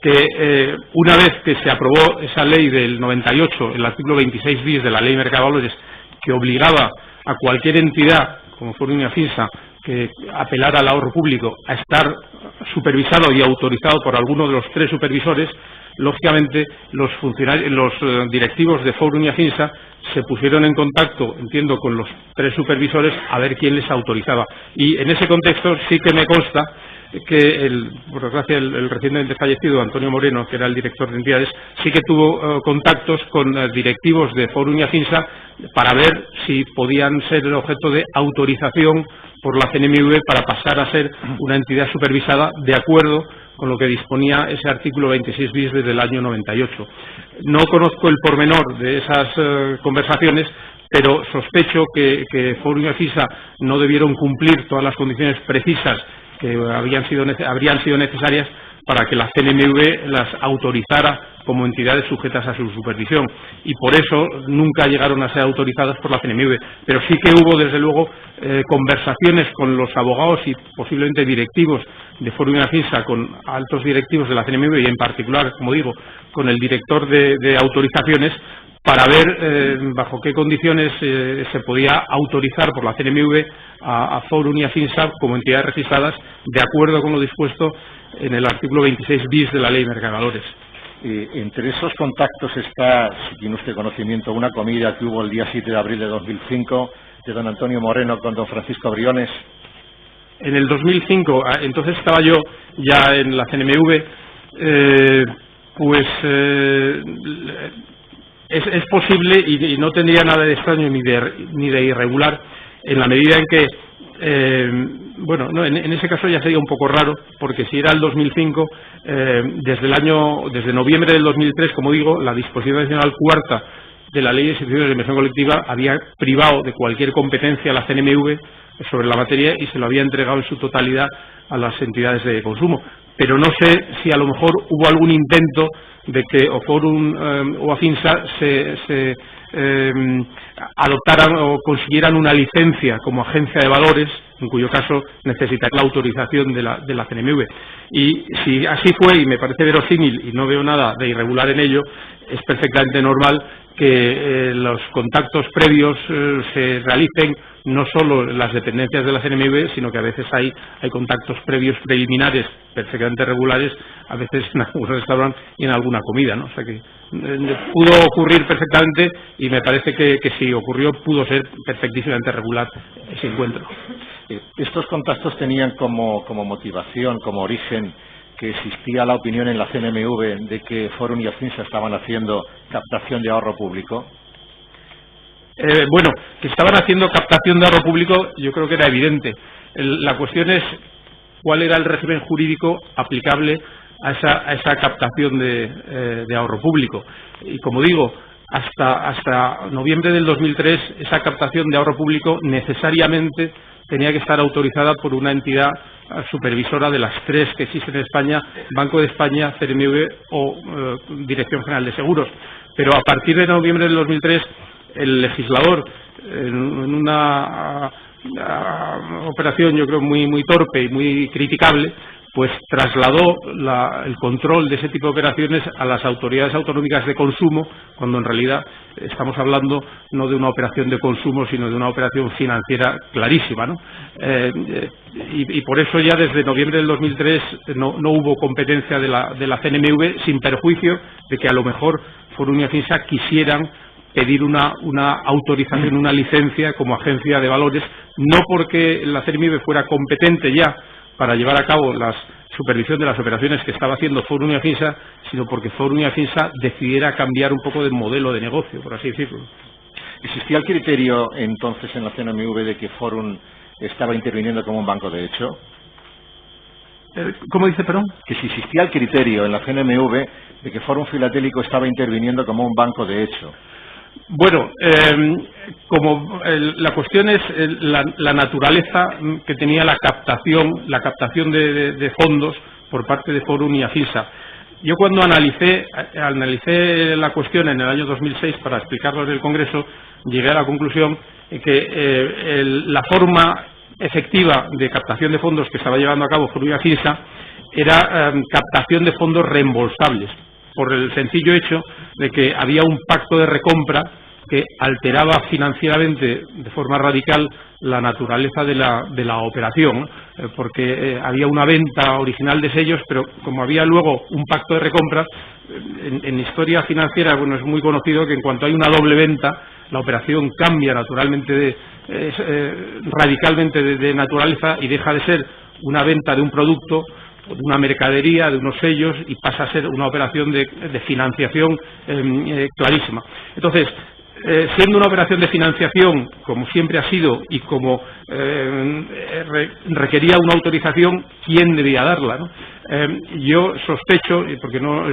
que una vez que se aprobó esa ley del 98, el artículo 26 bis de la Ley de Mercado de Valores, que obligaba a cualquier entidad, como Fórum y Afinsa, que apelara al ahorro público, a estar supervisado y autorizado por alguno de los 3 supervisores, lógicamente los directivos de Fórum y Afinsa se pusieron en contacto, entiendo, con los 3 supervisores a ver quién les autorizaba. Y en ese contexto sí que me consta que por desgracia el recientemente fallecido Antonio Moreno, que era el director de entidades, sí que tuvo contactos con directivos de Fórum y Afinsa para ver si podían ser el objeto de autorización por la CNMV para pasar a ser una entidad supervisada de acuerdo con lo que disponía ese artículo 26 bis desde el año 98. No conozco el pormenor de esas conversaciones, pero sospecho que Fórum y Afinsa no debieron cumplir todas las condiciones precisas que habrían sido necesarias para que la CNMV las autorizara como entidades sujetas a su supervisión, y por eso nunca llegaron a ser autorizadas por la CNMV. Pero sí que hubo, desde luego, conversaciones con los abogados y posiblemente directivos de Fórum y Afinsa, con altos directivos de la CNMV y en particular, como digo, con el director de autorizaciones, para ver bajo qué condiciones se podía autorizar por la CNMV a Fórum y Afinsa como entidades registradas de acuerdo con lo dispuesto en el artículo 26 bis de la Ley de Mercado de Valores. Entre esos contactos está, si tiene usted conocimiento, una comida que hubo el día 7 de abril de 2005 de don Antonio Moreno con don Francisco Briones. En el 2005, entonces estaba yo ya en la CNMV, es posible y no tendría nada de extraño ni de irregular, en la medida en que, en ese caso ya sería un poco raro, porque si era el 2005, desde noviembre del 2003, como digo, la disposición adicional cuarta de la Ley de Instituciones de Inversión Colectiva había privado de cualquier competencia a la CNMV sobre la materia y se lo había entregado en su totalidad a las entidades de consumo. Pero no sé si a lo mejor hubo algún intento de que o Fórum o Afinsa se adoptaran o consiguieran una licencia como agencia de valores, en cuyo caso necesitaría la autorización de la CNMV. Y si así fue, y me parece verosímil y no veo nada de irregular en ello, es perfectamente normal que los contactos previos se realicen no solo en las dependencias de la CNMV, sino que a veces hay contactos previos preliminares perfectamente regulares, a veces en algún restaurante y en alguna comida, ¿no? O sea que pudo ocurrir perfectamente, y me parece que si ocurrió pudo ser perfectísimamente regular ese encuentro. Estos contactos tenían como motivación, como origen, que existía la opinión en la CNMV de que Fórum y Afinsa estaban haciendo captación de ahorro público. Que estaban haciendo captación de ahorro público, yo creo que era evidente. La cuestión es cuál era el régimen jurídico aplicable a esa captación de ahorro público. Y como digo, hasta noviembre del 2003, esa captación de ahorro público necesariamente tenía que estar autorizada por una entidad supervisora de las 3 que existen en España: Banco de España, CNMV o Dirección General de Seguros. Pero a partir de noviembre del 2003, el legislador, en una operación yo creo muy torpe y muy criticable, pues trasladó el control de ese tipo de operaciones a las autoridades autonómicas de consumo, cuando en realidad estamos hablando no de una operación de consumo, sino de una operación financiera clarísima, ¿no? Y por eso ya desde noviembre del 2003 no hubo competencia de la CNMV, sin perjuicio de que a lo mejor Fórum y Afinsa quisieran pedir una autorización, una licencia como agencia de valores, no porque la CNMV fuera competente ya para llevar a cabo la supervisión de las operaciones que estaba haciendo Fórum y Afinsa, sino porque Fórum y Afinsa decidiera cambiar un poco de modelo de negocio, por así decirlo. ¿Existía el criterio entonces en la CNMV de que Fórum estaba interviniendo como un banco de hecho? ¿Cómo dice, perdón? Que si existía el criterio en la CNMV de que Fórum Filatélico estaba interviniendo como un banco de hecho. Bueno, la cuestión es la naturaleza que tenía la captación de fondos por parte de Fórum y Afinsa. Yo cuando analicé la cuestión en el año 2006 para explicarlo en el Congreso, llegué a la conclusión de que la forma efectiva de captación de fondos que estaba llevando a cabo Foro y Afinsa era captación de fondos reembolsables, por el sencillo hecho de que había un pacto de recompra que alteraba financieramente de forma radical la naturaleza de la operación, porque había una venta original de sellos, pero como había luego un pacto de recompra, en historia financiera es muy conocido que en cuanto hay una doble venta, la operación cambia naturalmente, radicalmente de naturaleza y deja de ser una venta de un producto, de una mercadería, de unos sellos, y pasa a ser una operación de financiación clarísima. Entonces, siendo una operación de financiación, como siempre ha sido, y como requería una autorización, ¿quién debía darla, ¿no? Yo sospecho, porque no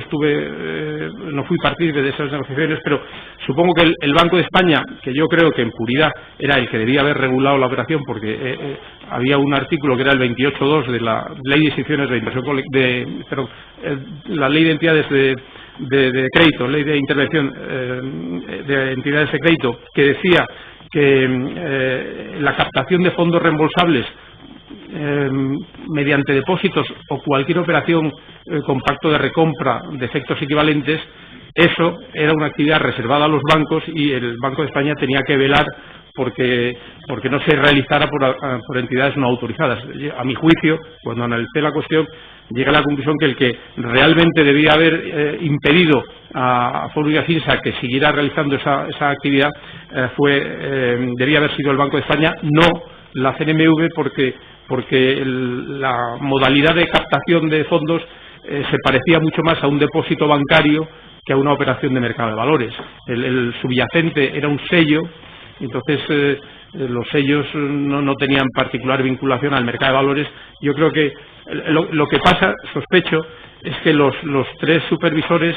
fui partícipe de esas negociaciones, pero supongo que el Banco de España, que yo creo que en puridad era el que debía haber regulado la operación, porque había un artículo que era el 28.2 de la Ley de Instituciones de Inversión la Ley de Entidades de Crédito, Ley de Intervención de Entidades de Crédito, que decía que la captación de fondos reembolsables mediante depósitos o cualquier operación con pacto de recompra de efectos equivalentes, eso era una actividad reservada a los bancos y el Banco de España tenía que velar porque no se realizara por entidades no autorizadas. A mi juicio, cuando analicé la cuestión, llegué a la conclusión que el que realmente debía haber impedido a Foro y Afinsa que siguiera realizando esa actividad debía haber sido el Banco de España, no la CNMV, porque la modalidad de captación de fondos se parecía mucho más a un depósito bancario que a una operación de mercado de valores. El subyacente era un sello, entonces los sellos no tenían particular vinculación al mercado de valores. Yo creo que lo que pasa, sospecho, es que los tres supervisores,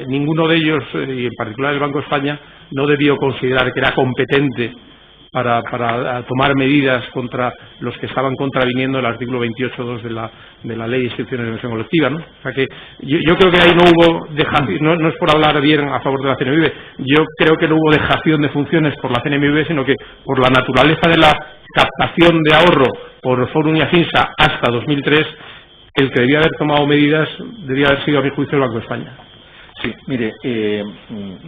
ninguno de ellos, y en particular el Banco de España, no debió considerar que era competente para tomar medidas contra los que estaban contraviniendo el artículo 28.2 de la Ley de Instituciones de Inversión Colectiva, ¿no? O sea que yo creo que ahí no hubo dejación, no es por hablar bien a favor de la CNMV, yo creo que no hubo dejación de funciones por la CNMV, sino que por la naturaleza de la captación de ahorro por Foro y Afinsa hasta 2003, el que debía haber tomado medidas debía haber sido, a mi juicio, el Banco de España. Sí, mire,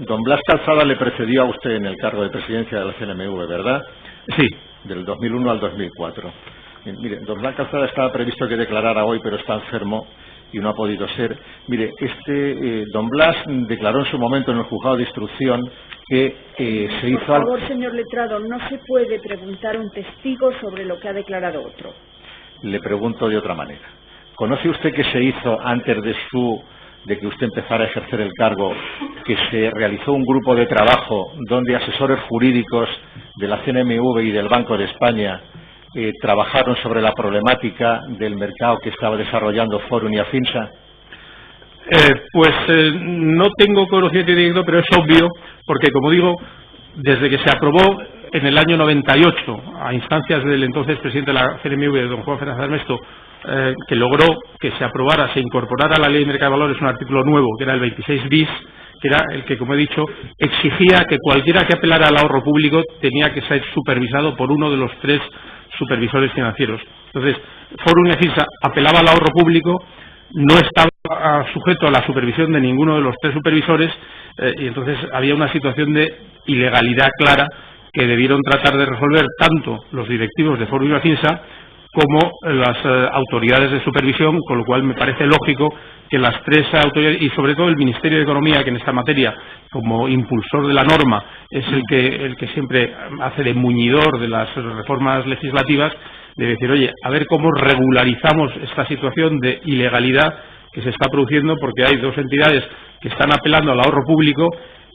don Blas Calzada le precedió a usted en el cargo de presidencia de la CNMV, ¿verdad? Sí. Del 2001 al 2004. Mire, don Blas Calzada estaba previsto que declarara hoy, pero está enfermo y no ha podido ser. Mire, don Blas declaró en su momento en el juzgado de instrucción que se hizo... Por favor, señor letrado, no se puede preguntar a un testigo sobre lo que ha declarado otro. Le pregunto de otra manera. ¿Conoce usted que se hizo antes de que usted empezara a ejercer el cargo, que se realizó un grupo de trabajo donde asesores jurídicos de la CNMV y del Banco de España trabajaron sobre la problemática del mercado que estaba desarrollando Foro y Afinsa? No tengo conocimiento directo, pero es obvio, porque, como digo, desde que se aprobó en el año 98, a instancias del entonces presidente de la CNMV, don Juan Fernández Armesto, que logró que se aprobara, se incorporara a la Ley de Mercado de Valores un artículo nuevo, que era el 26 bis, que era el que, como he dicho, exigía que cualquiera que apelara al ahorro público tenía que ser supervisado por uno de los tres supervisores financieros. Entonces, Foro y Afinsa apelaba al ahorro público, no estaba sujeto a la supervisión de ninguno de los tres supervisores, y entonces había una situación de ilegalidad clara que debieron tratar de resolver tanto los directivos de Foro y Afinsa como las autoridades de supervisión, con lo cual me parece lógico que las tres autoridades, y sobre todo el Ministerio de Economía, que en esta materia, como impulsor de la norma, es el que siempre hace de muñidor de las reformas legislativas, debe decir, oye, a ver cómo regularizamos esta situación de ilegalidad que se está produciendo, porque hay dos entidades que están apelando al ahorro público.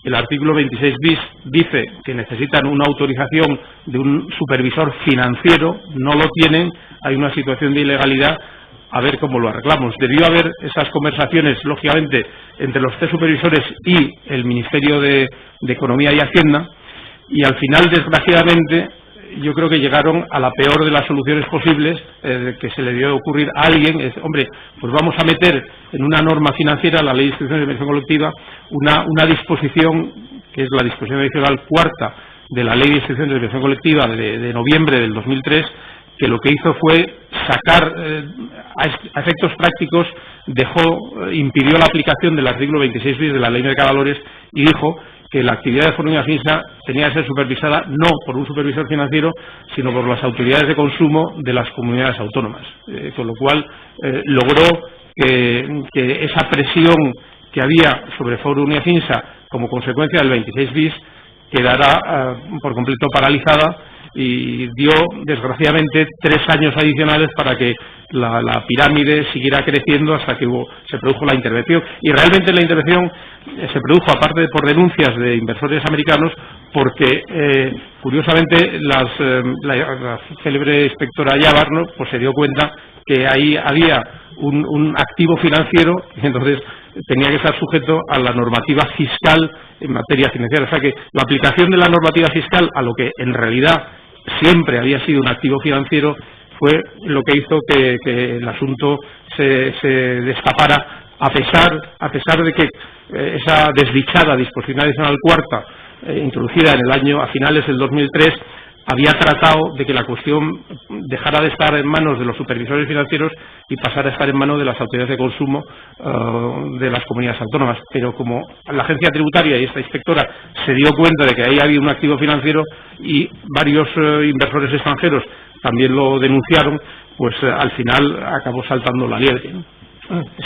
El artículo 26 bis dice que necesitan una autorización de un supervisor financiero, no lo tienen, hay una situación de ilegalidad, a ver cómo lo arreglamos. Debió haber esas conversaciones, lógicamente, entre los tres supervisores y el Ministerio de Economía y Hacienda, y al final, desgraciadamente, yo creo que llegaron a la peor de las soluciones posibles que se le dio ocurrir a alguien. Hombre, pues vamos a meter en una norma financiera, la Ley de Instituciones de Inversión Colectiva, una disposición, que es la disposición adicional cuarta de la Ley de Instituciones de Inversión Colectiva de noviembre del 2003, que lo que hizo fue sacar, a efectos prácticos, impidió la aplicación del artículo 26 bis de la Ley de Mercado de Valores y dijo que la actividad de Foro Unión Afinsa tenía que ser supervisada no por un supervisor financiero, sino por las autoridades de consumo de las comunidades autónomas. Con lo cual logró que esa presión que había sobre Foro Unión Afinsa como consecuencia del 26 bis quedara por completo paralizada, y dio, desgraciadamente, 3 años adicionales para que la pirámide siguiera creciendo hasta que se produjo la intervención. Y realmente la intervención se produjo, aparte por denuncias de inversores americanos, porque, curiosamente, la célebre inspectora Yavar, ¿no?, pues se dio cuenta que ahí había un activo financiero, y entonces tenía que estar sujeto a la normativa fiscal en materia financiera. O sea que la aplicación de la normativa fiscal a lo que en realidad siempre había sido un activo financiero fue lo que hizo que el asunto se destapara, a pesar de que esa desdichada disposición adicional cuarta, introducida a finales del 2003, había tratado de que la cuestión dejara de estar en manos de los supervisores financieros y pasara a estar en manos de las autoridades de consumo de las comunidades autónomas. Pero como la agencia tributaria y esta inspectora se dio cuenta de que ahí había un activo financiero y varios inversores extranjeros también lo denunciaron, pues al final acabó saltando la liebre, ¿no?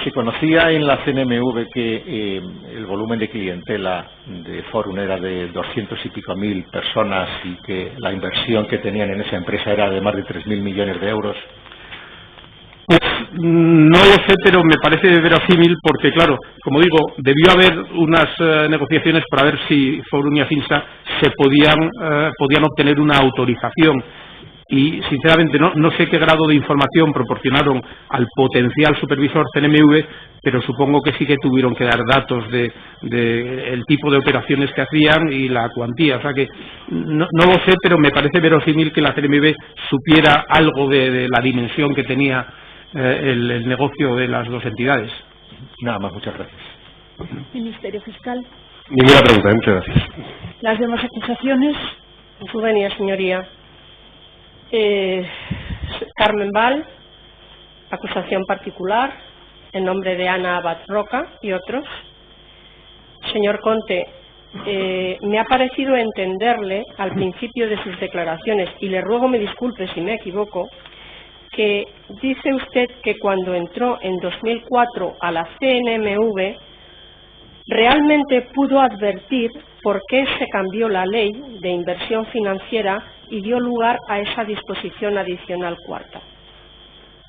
Se conocía en la CNMV que el volumen de clientela de Forum era de 200 y pico mil personas y que la inversión que tenían en esa empresa era de más de 3.000 millones de euros. Pues no lo sé, pero me parece verosímil porque, claro, como digo, debió haber unas negociaciones para ver si Forum y Afinsa podían obtener una autorización. Y, sinceramente, no sé qué grado de información proporcionaron al potencial supervisor CNMV, pero supongo que sí que tuvieron que dar datos de el tipo de operaciones que hacían y la cuantía. O sea que no lo sé, pero me parece verosímil que la CNMV supiera algo de la dimensión que tenía el negocio de las dos entidades. Nada más, muchas gracias. Ministerio Fiscal. Ninguna pregunta, muchas gracias. Las demás acusaciones. En su venia, señoría. Carmen Val, acusación particular, en nombre de Ana Abad Roca y otros. Señor Conte, me ha parecido entenderle al principio de sus declaraciones, y le ruego me disculpe si me equivoco, que dice usted que cuando entró en 2004 a la CNMV realmente pudo advertir por qué se cambió la ley de inversión financiera y dio lugar a esa disposición adicional cuarta.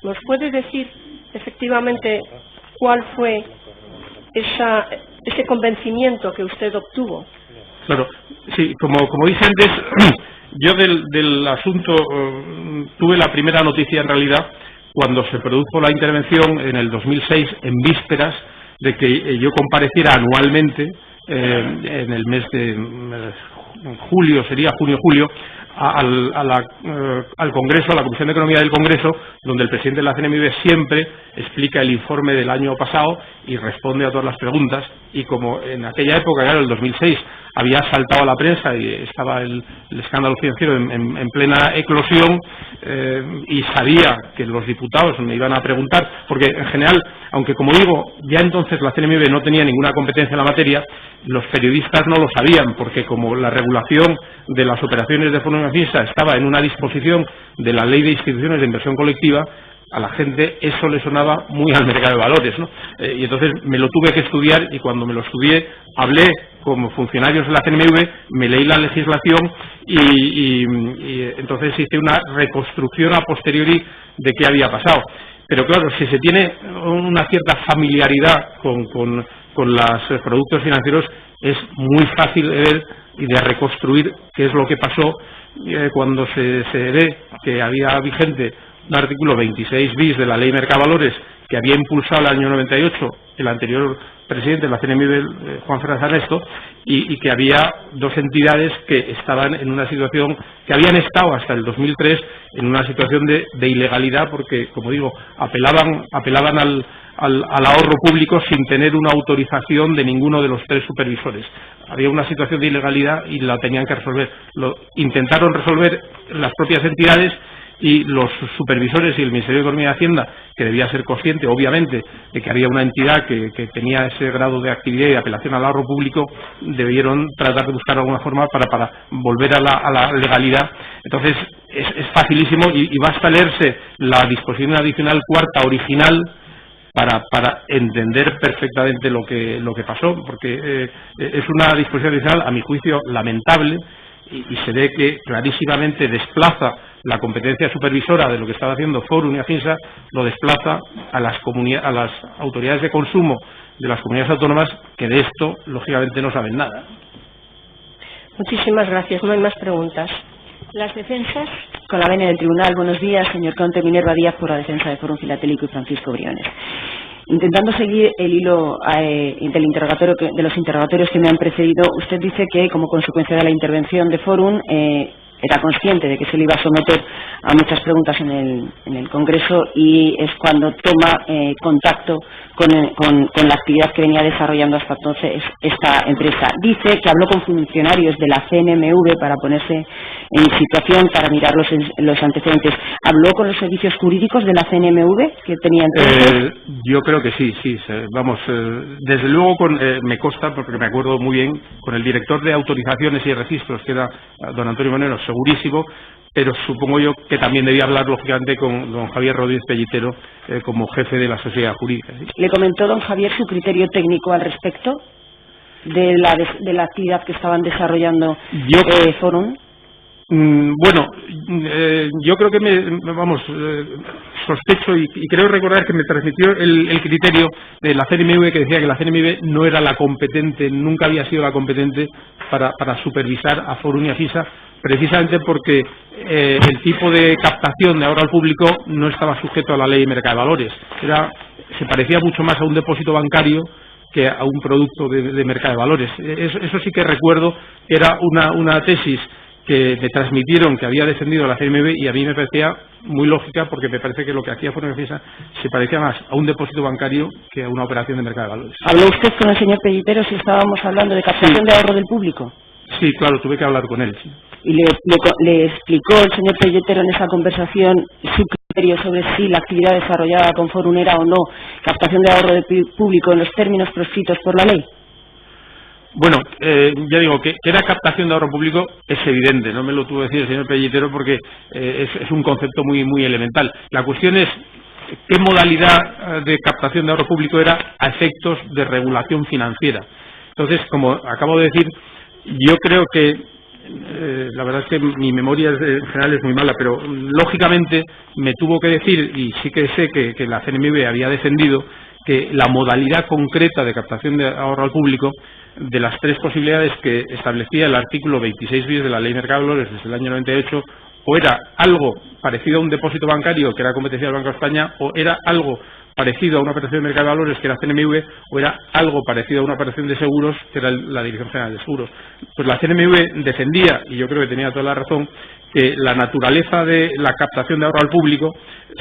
¿Nos puede decir efectivamente cuál fue ese convencimiento que usted obtuvo? Claro, sí, como dije antes, yo del asunto tuve la primera noticia en realidad cuando se produjo la intervención en el 2006, en vísperas de que yo compareciera anualmente en el mes de julio, sería junio-julio, al Congreso, a la Comisión de Economía del Congreso, donde el presidente de la CNMV siempre explica el informe del año pasado y responde a todas las preguntas. Y como en aquella época, claro, el 2006, había saltado a la prensa y estaba el escándalo financiero en plena eclosión, y sabía que los diputados me iban a preguntar, porque en general, aunque como digo, ya entonces la CNMV no tenía ninguna competencia en la materia, los periodistas no lo sabían, porque como la regulación de las operaciones de Forum y Afinsa estaba en una disposición de la Ley de Instituciones de Inversión Colectiva, a la gente eso le sonaba muy al mercado de valores, ¿no? Y entonces me lo tuve que estudiar, y cuando me lo estudié hablé como funcionarios de la CNMV, me leí la legislación y entonces hice una reconstrucción a posteriori de qué había pasado. Pero claro, si se tiene una cierta familiaridad con los productos financieros, es muy fácil de ver y de reconstruir qué es lo que pasó cuando se ve que había vigente un artículo 26 bis de la Ley Mercavalores que había impulsado el año 98 el anterior presidente de la CNMV, Juan Fernández Arnesto, y que había dos entidades que estaban en una situación, que habían estado hasta el 2003 en una situación de ilegalidad porque, como digo, apelaban al ahorro público sin tener una autorización de ninguno de los tres supervisores. Había una situación de ilegalidad y la tenían que resolver. Lo intentaron resolver las propias entidades y los supervisores y el Ministerio de Economía y Hacienda, que debía ser consciente, obviamente, de que había una entidad que tenía ese grado de actividad y de apelación al ahorro público, debieron tratar de buscar alguna forma para volver a la legalidad. Entonces, es facilísimo y basta leerse la disposición adicional cuarta original para entender perfectamente lo que pasó, porque es una disposición adicional, a mi juicio, lamentable, y se ve que clarísimamente desplaza la competencia supervisora de lo que estaba haciendo Forum y Afinsa, lo desplaza a las autoridades de consumo de las comunidades autónomas, que de esto, lógicamente, no saben nada. Muchísimas gracias. No hay más preguntas. Las defensas. Con la venia del tribunal. Buenos días, señor Conte. Minerva Díaz, por la defensa de Forum Filatélico y Francisco Briones. Intentando seguir el hilo de los interrogatorios que me han precedido, usted dice que, como consecuencia de la intervención de Forum, era consciente de que se le iba a someter a muchas preguntas en el Congreso, y es cuando toma contacto con la actividad que venía desarrollando hasta entonces esta empresa. Dice que habló con funcionarios de la CNMV para ponerse en situación, para mirar los antecedentes. ¿Habló con los servicios jurídicos de la CNMV que tenía entonces? Yo creo que sí. Vamos, desde luego me consta, porque me acuerdo muy bien, con el director de autorizaciones y registros, que era don Antonio Monero, segurísimo, pero supongo yo que también debía hablar, lógicamente, con don Javier Rodríguez Pellitero como jefe de la sociedad jurídica. ¿Sí? ¿Le comentó don Javier su criterio técnico al respecto de la actividad que estaban desarrollando Forum? Bueno, yo creo que sospecho y creo recordar que me transmitió el criterio de la CNMV, que decía que la CNMV no era la competente, nunca había sido la competente para supervisar a Forum y a FISA, precisamente porque el tipo de captación de ahorro al público no estaba sujeto a la ley de mercado de valores. Se parecía mucho más a un depósito bancario que a un producto de mercado de valores. Eso sí que recuerdo, era una tesis que me transmitieron que había defendido la CNMV, y a mí me parecía muy lógica, porque me parece que lo que hacía Forum y FISA se parecía más a un depósito bancario que a una operación de mercado de valores. ¿Habló usted con el señor Pellitero si estábamos hablando de captación de ahorro del público? Sí, claro, tuve que hablar con él. Sí. ¿Y le explicó el señor Pellitero en esa conversación su criterio sobre si la actividad desarrollada con Forum era o no captación de ahorro del público en los términos proscritos por la ley? Bueno, ya digo que era captación de ahorro público, es evidente, no me lo tuvo que decir el señor Pellitero, porque es un concepto muy, muy elemental. La cuestión es qué modalidad de captación de ahorro público era a efectos de regulación financiera. Entonces, como acabo de decir, yo creo que la verdad es que mi memoria en general es muy mala, pero lógicamente me tuvo que decir, y sí que sé que la CNMV había defendido, que la modalidad concreta de captación de ahorro al público, de las tres posibilidades que establecía el artículo 26 bis de la Ley Mercado de Valores desde el año 98, o era algo parecido a un depósito bancario, que era competencia del Banco de España, o era algo parecido a una operación de mercado de valores, que era CNMV, o era algo parecido a una operación de seguros, que era la Dirección General de Seguros. Pues la CNMV defendía, y yo creo que tenía toda la razón, que la naturaleza de la captación de ahorro al público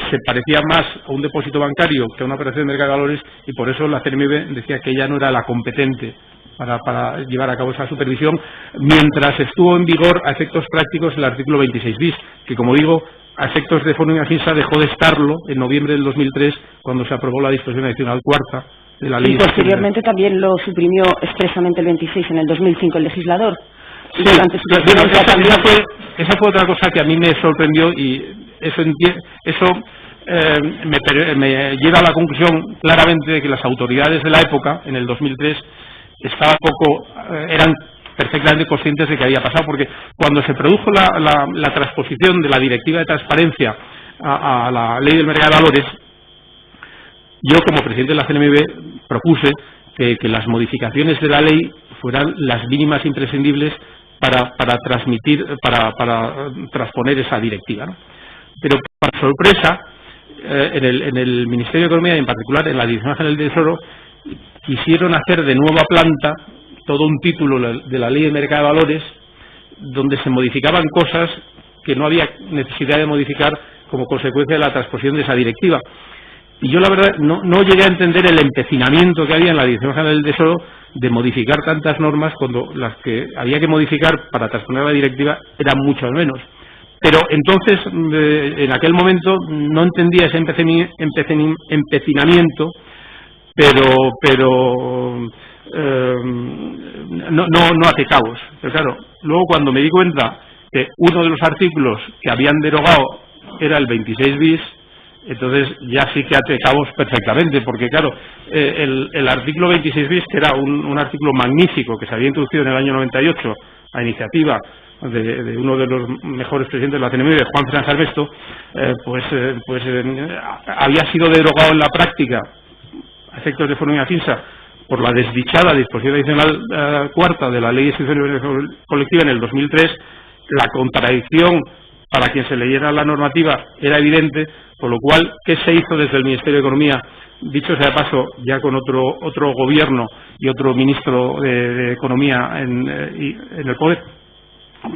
se parecía más a un depósito bancario que a una operación de mercado de valores, y por eso la CNMV decía que ella no era la competente para llevar a cabo esa supervisión, mientras estuvo en vigor a efectos prácticos el artículo 26 bis, que, como digo, a efectos de Forum y FISA dejó de estarlo en noviembre del 2003, cuando se aprobó la disposición adicional cuarta de la ley. Y posteriormente también lo suprimió expresamente el 26 en el 2005 el legislador. Sí, esa fue otra cosa que a mí me sorprendió, y eso me lleva a la conclusión claramente de que las autoridades de la época, en el 2003, eran perfectamente conscientes de que había pasado, porque cuando se produjo la transposición de la Directiva de Transparencia a la Ley del Mercado de Valores, yo, como presidente de la CNMV, propuse que las modificaciones de la ley fueran las mínimas imprescindibles para transponer esa directiva, ¿no? Pero para sorpresa, en el Ministerio de Economía y en particular en la Dirección General del Tesoro quisieron hacer de nueva planta todo un título de la Ley de Mercado de Valores donde se modificaban cosas que no había necesidad de modificar como consecuencia de la transposición de esa directiva. Y yo la verdad no llegué a entender el empecinamiento que había en la Dirección General del Tesoro de modificar tantas normas cuando las que había que modificar para transponer la directiva eran mucho menos. Pero entonces, en aquel momento, no entendía ese empecinamiento, pero no hace cabos. Pero claro, luego cuando me di cuenta que uno de los artículos que habían derogado era el 26 bis, entonces ya sí que hace cabos perfectamente, porque claro, el artículo 26 bis, que era un artículo magnífico que se había introducido en el año 98 a iniciativa de uno de los mejores presidentes de la CNMV, Juan Fernández Armesto, había sido derogado en la práctica a efectos de Foro y Afinsa por la desdichada disposición adicional cuarta de la Ley de Instituciones Colectiva en el 2003. La contradicción para quien se leyera la normativa era evidente, por lo cual, ¿qué se hizo desde el Ministerio de Economía? Dicho sea de paso, ya con otro gobierno y otro ministro de Economía en el poder,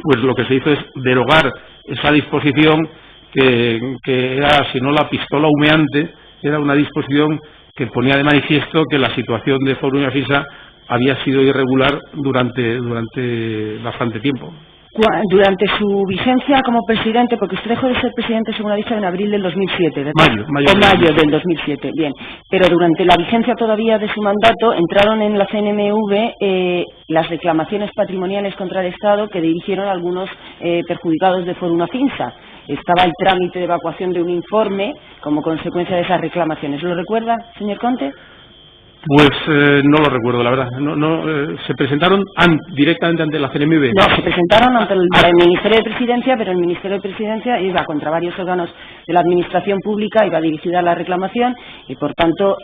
pues lo que se hizo es derogar esa disposición que era, si no la pistola humeante, era una disposición que ponía de manifiesto que la situación de Foro y Afisa había sido irregular durante bastante tiempo. Durante su vigencia como presidente, porque usted dejó de ser presidente, según ha dicho, en abril del 2007, ¿verdad? Mayo del 2007, bien. Pero durante la vigencia todavía de su mandato entraron en la CNMV las reclamaciones patrimoniales contra el Estado que dirigieron algunos perjudicados de Foro Afinsa. Estaba el trámite de evacuación de un informe como consecuencia de esas reclamaciones. ¿Lo recuerda, señor Conte? Pues no lo recuerdo, la verdad. ¿Se presentaron directamente ante la CNMV? No, se presentaron ante el Ministerio de Presidencia, pero el Ministerio de Presidencia iba contra varios órganos de la Administración Pública, iba dirigida a la reclamación y, por tanto,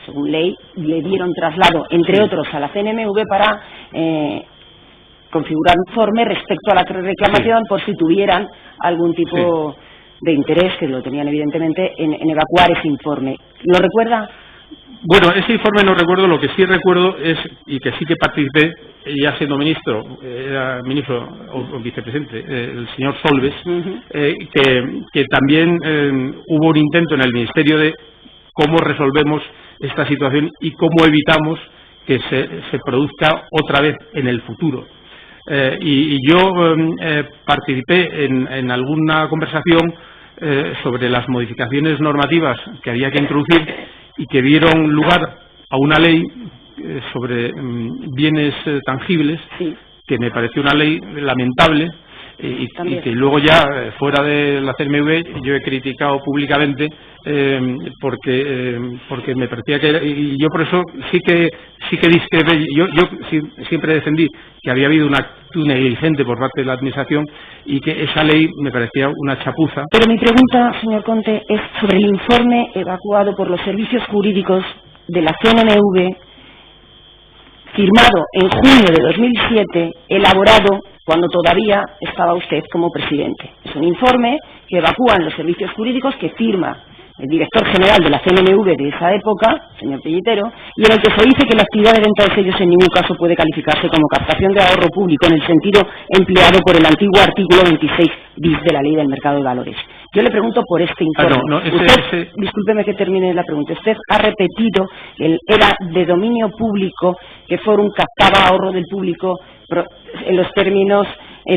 según ley, le dieron traslado, entre otros, a la CNMV para configurar un informe respecto a la reclamación por si tuvieran algún tipo de interés, que lo tenían evidentemente, en evacuar ese informe. ¿Lo recuerda? Bueno, ese informe no recuerdo. Lo que sí recuerdo es, y que sí que participé, ya siendo ministro, era ministro o vicepresidente, el señor Solbes, que también hubo un intento en el Ministerio de cómo resolvemos esta situación y cómo evitamos que se produzca otra vez en el futuro. Y yo participé en alguna conversación sobre las modificaciones normativas que había que introducir y que dieron lugar a una ley sobre bienes tangibles, que me pareció una ley lamentable y que luego ya fuera de la CNMV yo he criticado públicamente porque me parecía que era, y yo por eso sí que discrepé. Yo siempre defendí que había habido una actitud negligente por parte de la Administración y que esa ley me parecía una chapuza. Pero mi pregunta, señor Conte, es sobre el informe evacuado por los servicios jurídicos de la CNMV, firmado en junio de 2007, elaborado cuando todavía estaba usted como presidente. Es un informe que evacúan los servicios jurídicos, que firma el director general de la CNMV de esa época, señor Pellitero, y en el que se dice que la actividad de venta de sellos en ningún caso puede calificarse como captación de ahorro público en el sentido empleado por el antiguo artículo 26 bis de la Ley del Mercado de Valores. Yo le pregunto por este informe. Discúlpeme que termine la pregunta. Usted ha repetido que era de dominio público, que Forum captaba ahorro del público en los términos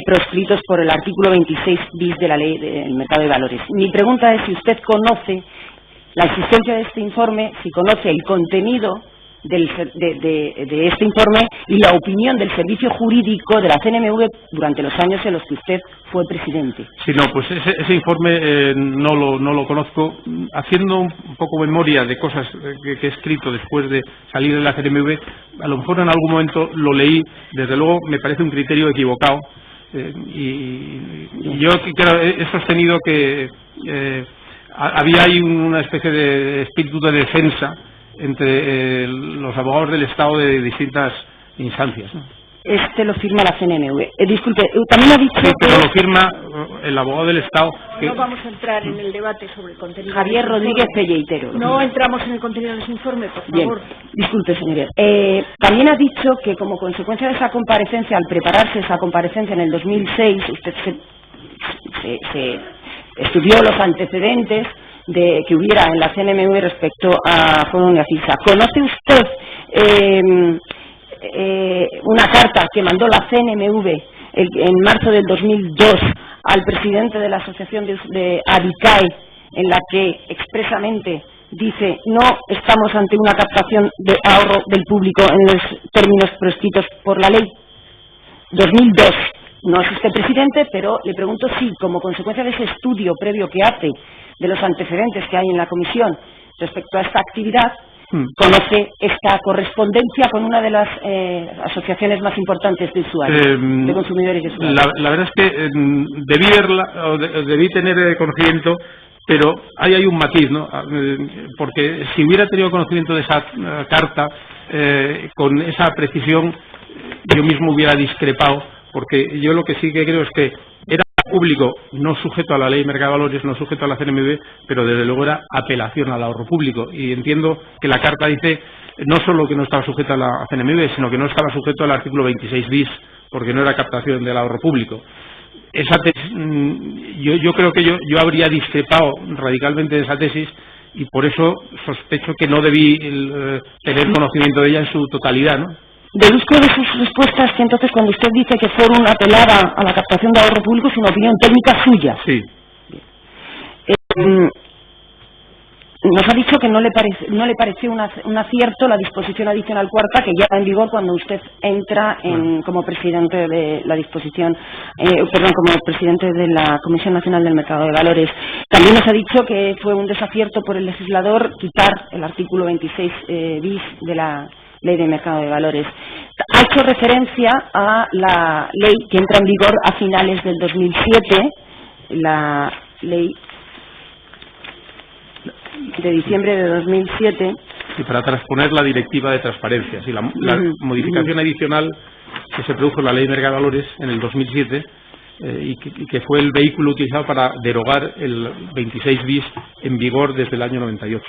proscritos por el artículo 26 bis de la Ley del Mercado de Valores. Mi pregunta es si usted conoce la existencia de este informe, si conoce el contenido de este informe y la opinión del servicio jurídico de la CNMV durante los años en los que usted fue presidente. Sí, no, pues ese informe no lo conozco. Haciendo un poco memoria de cosas que he escrito después de salir de la CNMV, a lo mejor en algún momento lo leí. Desde luego me parece un criterio equivocado. Y yo claro, he sostenido que había ahí una especie de espíritu de defensa entre los abogados del Estado de distintas instancias, ¿no? este lo firma la CNMV. Disculpe, también ha dicho sí, pero lo firma el abogado del Estado. No vamos a entrar en el debate sobre el contenido. Javier Rodríguez Pelleitero. No entramos en el contenido de ese informe, por favor. Bien, disculpe, señoría. También ha dicho que como consecuencia de esa comparecencia, al prepararse esa comparecencia en el 2006, usted se estudió los antecedentes de que hubiera en la CNMV respecto a Fórum y Afisa. ¿Conoce usted una carta que mandó la CNMV en marzo del 2002 al presidente de la asociación de ADICAE, en la que expresamente dice no estamos ante una captación de ahorro del público en los términos prescritos por la ley? 2002. No es usted presidente, pero le pregunto si, como consecuencia de ese estudio previo que hace de los antecedentes que hay en la comisión respecto a esta actividad, conoce esta correspondencia con una de las asociaciones más importantes de usuarios, de consumidores y usuarios. La verdad es que debí tener conocimiento, pero ahí hay un matiz, ¿no? Porque si hubiera tenido conocimiento de esa carta, con esa precisión, yo mismo hubiera discrepado, porque yo lo que sí que creo es que era público, no sujeto a la ley de mercado de valores, no sujeto a la CNMV, pero desde luego era apelación al ahorro público. Y entiendo que la carta dice no solo que no estaba sujeta a la CNMV, sino que no estaba sujeto al artículo 26 bis, porque no era captación del ahorro público. Esa tesis, yo creo que yo habría discrepado radicalmente de esa tesis, y por eso sospecho que no debí tener conocimiento de ella en su totalidad, ¿no? Deduzco de sus respuestas que entonces cuando usted dice que Fórum apelaba a la captación de ahorro público es una opinión técnica suya. Sí. Nos ha dicho que no le pareció un acierto la disposición adicional cuarta que ya está en vigor cuando usted entra como presidente de la disposición, como presidente de la Comisión Nacional del Mercado de Valores. También nos ha dicho que fue un desacierto por el legislador quitar el artículo 26 bis de la Ley de Mercado de Valores. Ha hecho referencia a la ley que entra en vigor a finales del 2007, la ley de diciembre de 2007. Y para transponer la directiva de transparencia. Sí, la modificación adicional que se produjo en la Ley de Mercado de Valores en el 2007 y que fue el vehículo utilizado para derogar el 26 bis en vigor desde el año 98.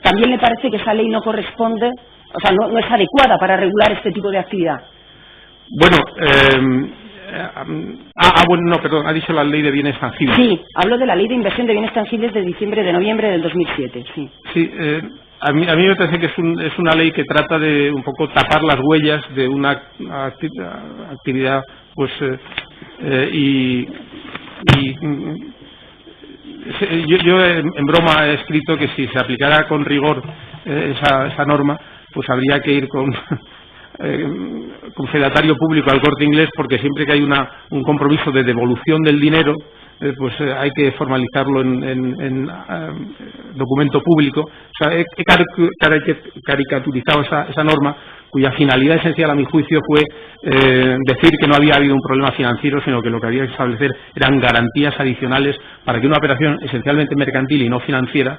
¿También le parece que esa ley no corresponde, o sea, no es adecuada para regular este tipo de actividad? Bueno, perdón, ha dicho la Ley de Bienes Tangibles. Sí, hablo de la Ley de Inversión de Bienes Tangibles de noviembre del 2007, sí. Sí, a mí me parece que es una ley que trata de un poco tapar las huellas de una actividad, pues, yo en broma he escrito que si se aplicara con rigor esa norma, pues habría que ir con fedatario público al Corte Inglés, porque siempre que hay un compromiso de devolución del dinero, pues hay que formalizarlo en documento público. O sea, he caricaturizado esa norma, cuya finalidad esencial a mi juicio fue decir que no había habido un problema financiero, sino que lo que había que establecer eran garantías adicionales para que una operación esencialmente mercantil y no financiera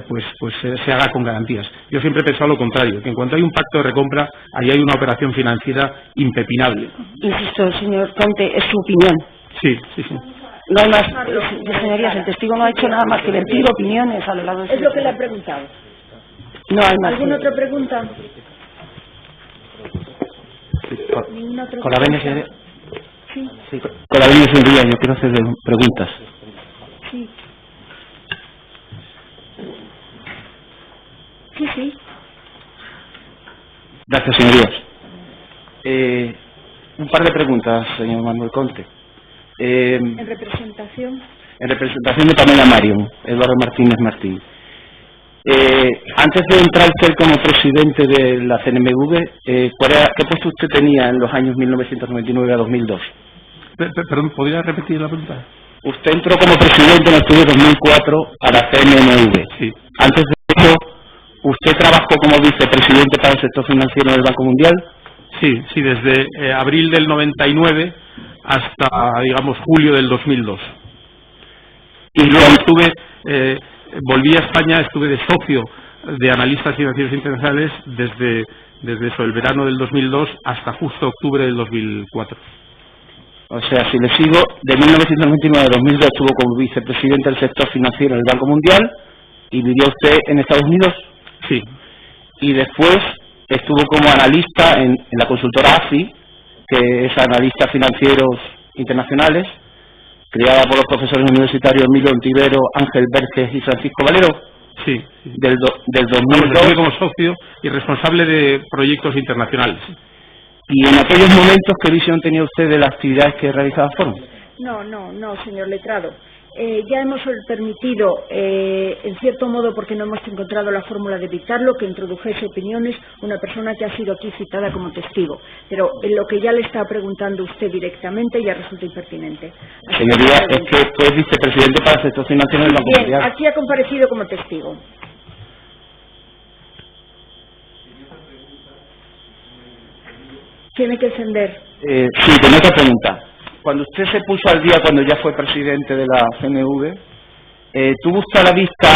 pues se haga con garantías. Yo siempre he pensado lo contrario, que en cuanto hay un pacto de recompra, ahí hay una operación financiera impepinable. Insisto, señor Conte, es su opinión. Sí. No hay más, señorías, el testigo no ha hecho nada más que vertir opiniones a lo largo de Es lo que le he preguntado. No hay más. ¿Alguna otra pregunta? ¿Ninguna otra con la venia, señoría? Sí. Con la venia, señoría, yo quiero hacer preguntas. Sí. Sí. Gracias, señorías. Un par de preguntas, señor Manuel Conte. ¿En representación? En representación de Pamela Marion, Eduardo Martínez Martín. Antes de entrar usted como presidente de la CNMV, ¿qué puesto usted tenía en los años 1999 a 2002? Perdón, ¿podría repetir la pregunta? Usted entró como presidente en octubre de 2004 a la CNMV. Sí. Antes de eso, ¿usted trabajó como vicepresidente para el sector financiero del Banco Mundial? Sí, desde abril del 99 hasta, digamos, julio del 2002. Y luego volví a España, estuve de socio de analistas financieros internacionales desde desde eso, el verano del 2002 hasta justo octubre del 2004. O sea, si le sigo, de 1999 a 2002 estuvo como vicepresidente del sector financiero del Banco Mundial y vivió usted en Estados Unidos. Sí. Y después estuvo como analista en la consultora AFI, que es analista financieros internacionales, creada por los profesores universitarios Emilio Ontivero, Ángel Vérquez y Francisco Valero. Sí. Del 2002. Estuve como socio y responsable de proyectos internacionales. ¿Y en aquellos momentos qué visión tenía usted de las actividades que realizaba Fórum? No, señor letrado. Ya hemos permitido, en cierto modo, porque no hemos encontrado la fórmula de evitarlo, que introdujese opiniones una persona que ha sido aquí citada como testigo. Pero en lo que ya le está preguntando usted directamente ya resulta impertinente. Señoría, es que usted es vicepresidente para el sector financiero del Banco Mundial. Bien, aquí ha comparecido como testigo. Tiene que encender. Sí, con otra pregunta. Cuando usted se puso al día, cuando ya fue presidente de la CNV, ¿tuvo usted a la vista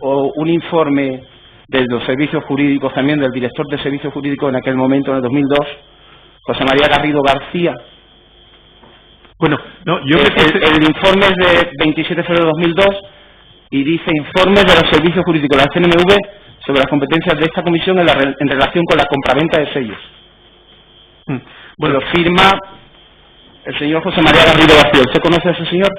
o un informe de los servicios jurídicos, también del director de servicios jurídicos en aquel momento, en el 2002, José María Garrido García? Bueno, no, yo el informe es de 27 de febrero de 2002 y dice informe de los servicios jurídicos de la CNMV sobre las competencias de esta comisión en relación con la compraventa de sellos. Bueno, firma el señor José María Garrido García. ¿Usted conoce a ese señor?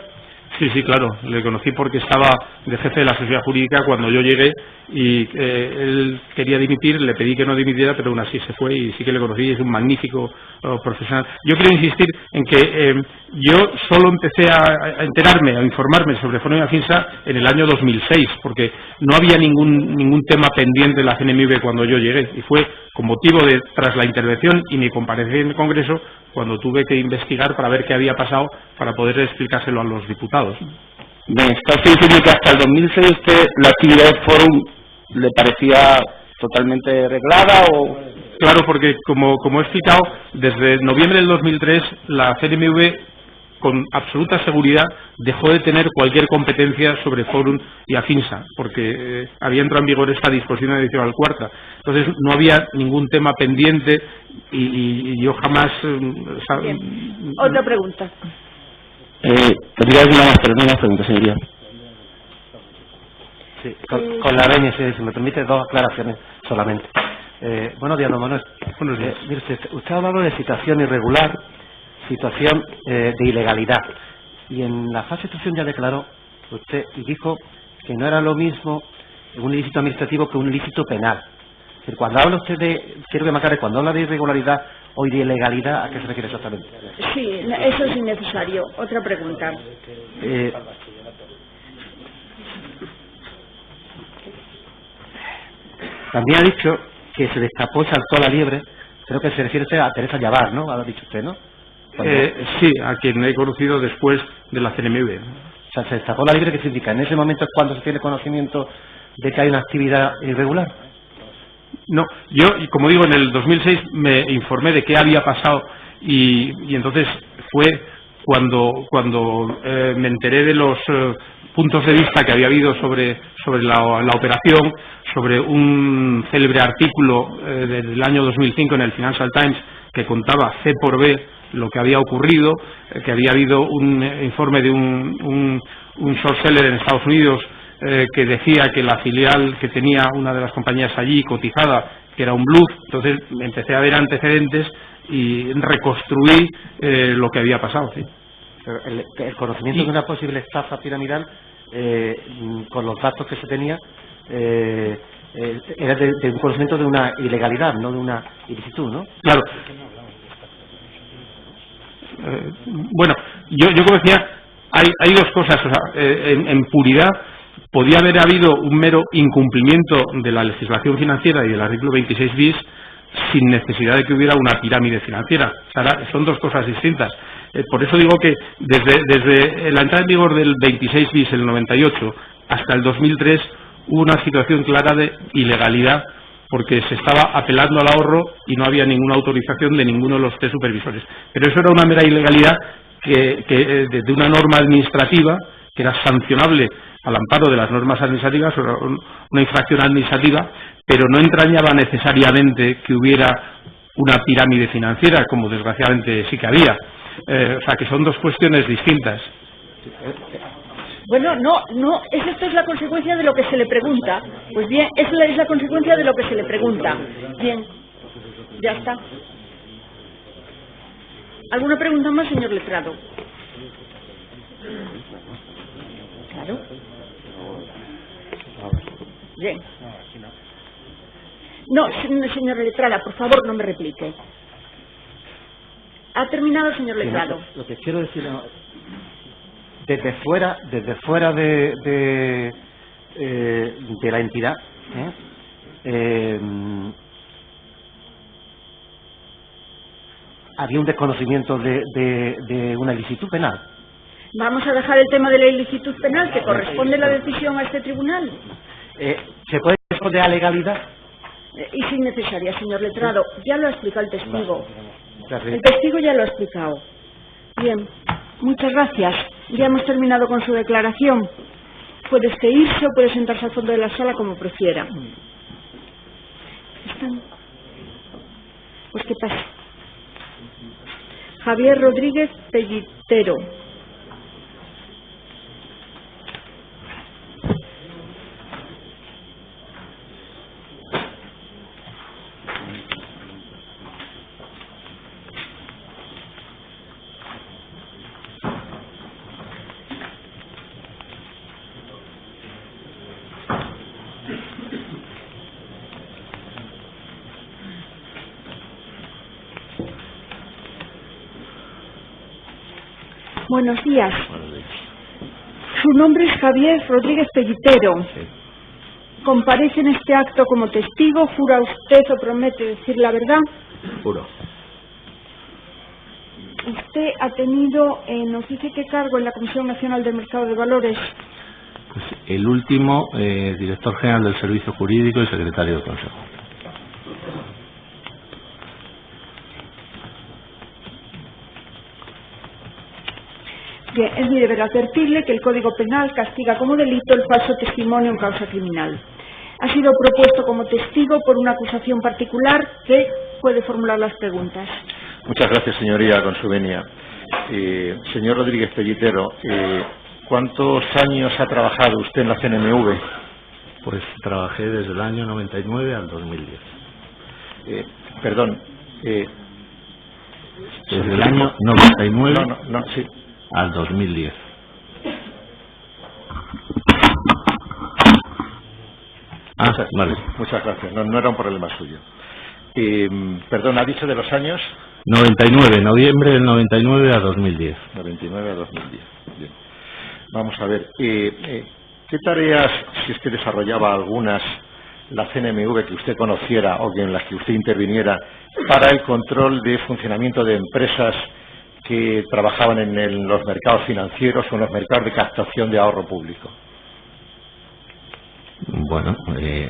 Sí, claro. Le conocí porque estaba de jefe de la sociedad jurídica cuando yo llegué y él quería dimitir, le pedí que no dimitiera, pero aún así se fue y sí que le conocí, es un magnífico profesional. Yo quiero insistir en que yo solo empecé a enterarme, a informarme sobre Fórum y Afinsa en el año 2006, porque no había ningún tema pendiente de la CNMV cuando yo llegué, y fue con motivo de, tras la intervención y mi comparecencia en el Congreso, cuando tuve que investigar para ver qué había pasado para poder explicárselo a los diputados. Bien, está usted diciendo que hasta el 2006 usted la actividad del Fórum le parecía totalmente reglada o... Claro, porque como he explicado, desde noviembre del 2003 la CNMV con absoluta seguridad dejó de tener cualquier competencia sobre Fórum y Afinsa, porque había entrado en vigor esta disposición adicional cuarta. Entonces no había ningún tema pendiente y yo jamás... Bien. Otra pregunta. ¿Tendría alguna más pregunta, señoría? Sí, con la veña, si me permite, dos aclaraciones solamente. Buenos días, don Manuel. Buenos días. Mire usted ha hablado de situación irregular, situación de ilegalidad. Y en la fase de instrucción ya declaró usted y dijo que no era lo mismo un ilícito administrativo que un ilícito penal. Es decir, cuando habla usted de, quiero que me aclare, cuando habla de irregularidad o de ilegalidad, ¿a qué se refiere exactamente? Sí, eso es innecesario. Otra pregunta. También ha dicho que se destapó y saltó la liebre. Creo que se refiere usted a Teresa Llavar, ¿no? Ha dicho usted, ¿no? Sí, a quien he conocido después de la CNMV. O sea, se destapó la liebre, que significa en ese momento es cuando se tiene conocimiento de que hay una actividad irregular. No, yo, como digo, en el 2006 me informé de qué había pasado y entonces fue cuando me enteré de los puntos de vista que había habido sobre la operación, sobre un célebre artículo del año 2005 en el Financial Times que contaba C por B lo que había ocurrido, que había habido un informe de un short seller en Estados Unidos que decía que la filial que tenía una de las compañías allí cotizada, que era un bluff. Entonces empecé a ver antecedentes y reconstruí lo que había pasado. Sí. Pero el conocimiento de una posible estafa piramidal, con los datos que se tenía, era de un conocimiento de una ilegalidad, no de una ilicitud, ¿no? Claro. Bueno, yo como decía, hay dos cosas. O sea, en puridad podía haber habido un mero incumplimiento de la legislación financiera y del artículo 26 bis sin necesidad de que hubiera una pirámide financiera. O sea, son dos cosas distintas. Por eso digo que desde la entrada en vigor del 26 bis, el 98, hasta el 2003, hubo una situación clara de ilegalidad, porque se estaba apelando al ahorro y no había ninguna autorización de ninguno de los tres supervisores. Pero eso era una mera ilegalidad de una norma administrativa que era sancionable al amparo de las normas administrativas, una infracción administrativa, pero no entrañaba necesariamente que hubiera una pirámide financiera, como desgraciadamente sí que había. O sea, que son dos cuestiones distintas. Bueno, no, esto es la consecuencia de lo que se le pregunta. Pues bien, es la consecuencia de lo que se le pregunta. Bien, ya está. ¿Alguna pregunta más, señor letrado? Claro. Bien. No, señor letrada, por favor, no me replique. ¿Ha terminado, señor letrado? Lo que quiero decir, desde fuera de la entidad, había un desconocimiento de una ilicitud penal. Vamos a dejar el tema de la ilicitud penal, que corresponde la decisión a este tribunal. ¿Se puede responder a legalidad? Y si necesaria, señor letrado. Ya lo ha explicado el testigo. El testigo ya lo ha explicado. Bien, muchas gracias. Ya hemos terminado con su declaración. Puede usted irse o puede sentarse al fondo de la sala como prefiera. ¿Están? Pues que pase. Javier Rodríguez Pellitero. Buenos días. Su nombre es Javier Rodríguez Pellitero. ¿Comparece en este acto como testigo? ¿Jura usted o promete decir la verdad? Juro. ¿Usted ha tenido, nos dice qué cargo en la Comisión Nacional del Mercado de Valores? Pues el último, director general del Servicio Jurídico y secretario del Consejo. Bien, es mi deber advertirle que el Código Penal castiga como delito el falso testimonio en causa criminal. Ha sido propuesto como testigo por una acusación particular que puede formular las preguntas. Muchas gracias, señoría, con su venia. Señor Rodríguez Pellitero, ¿cuántos años ha trabajado usted en la CNMV? Pues trabajé desde el año 99 al 2010. Perdón. Desde el año 99 sí. al 2010. Vale. Muchas gracias. No era un problema suyo. Perdón, ¿ha dicho de los años? 99, noviembre del 99 a 2010. 99 a 2010. Bien. Vamos a ver. ¿Qué tareas, si es que desarrollaba algunas, la CNMV que usted conociera o en las que usted interviniera para el control de funcionamiento de empresas que trabajaban en los mercados financieros o en los mercados de captación de ahorro público? Bueno,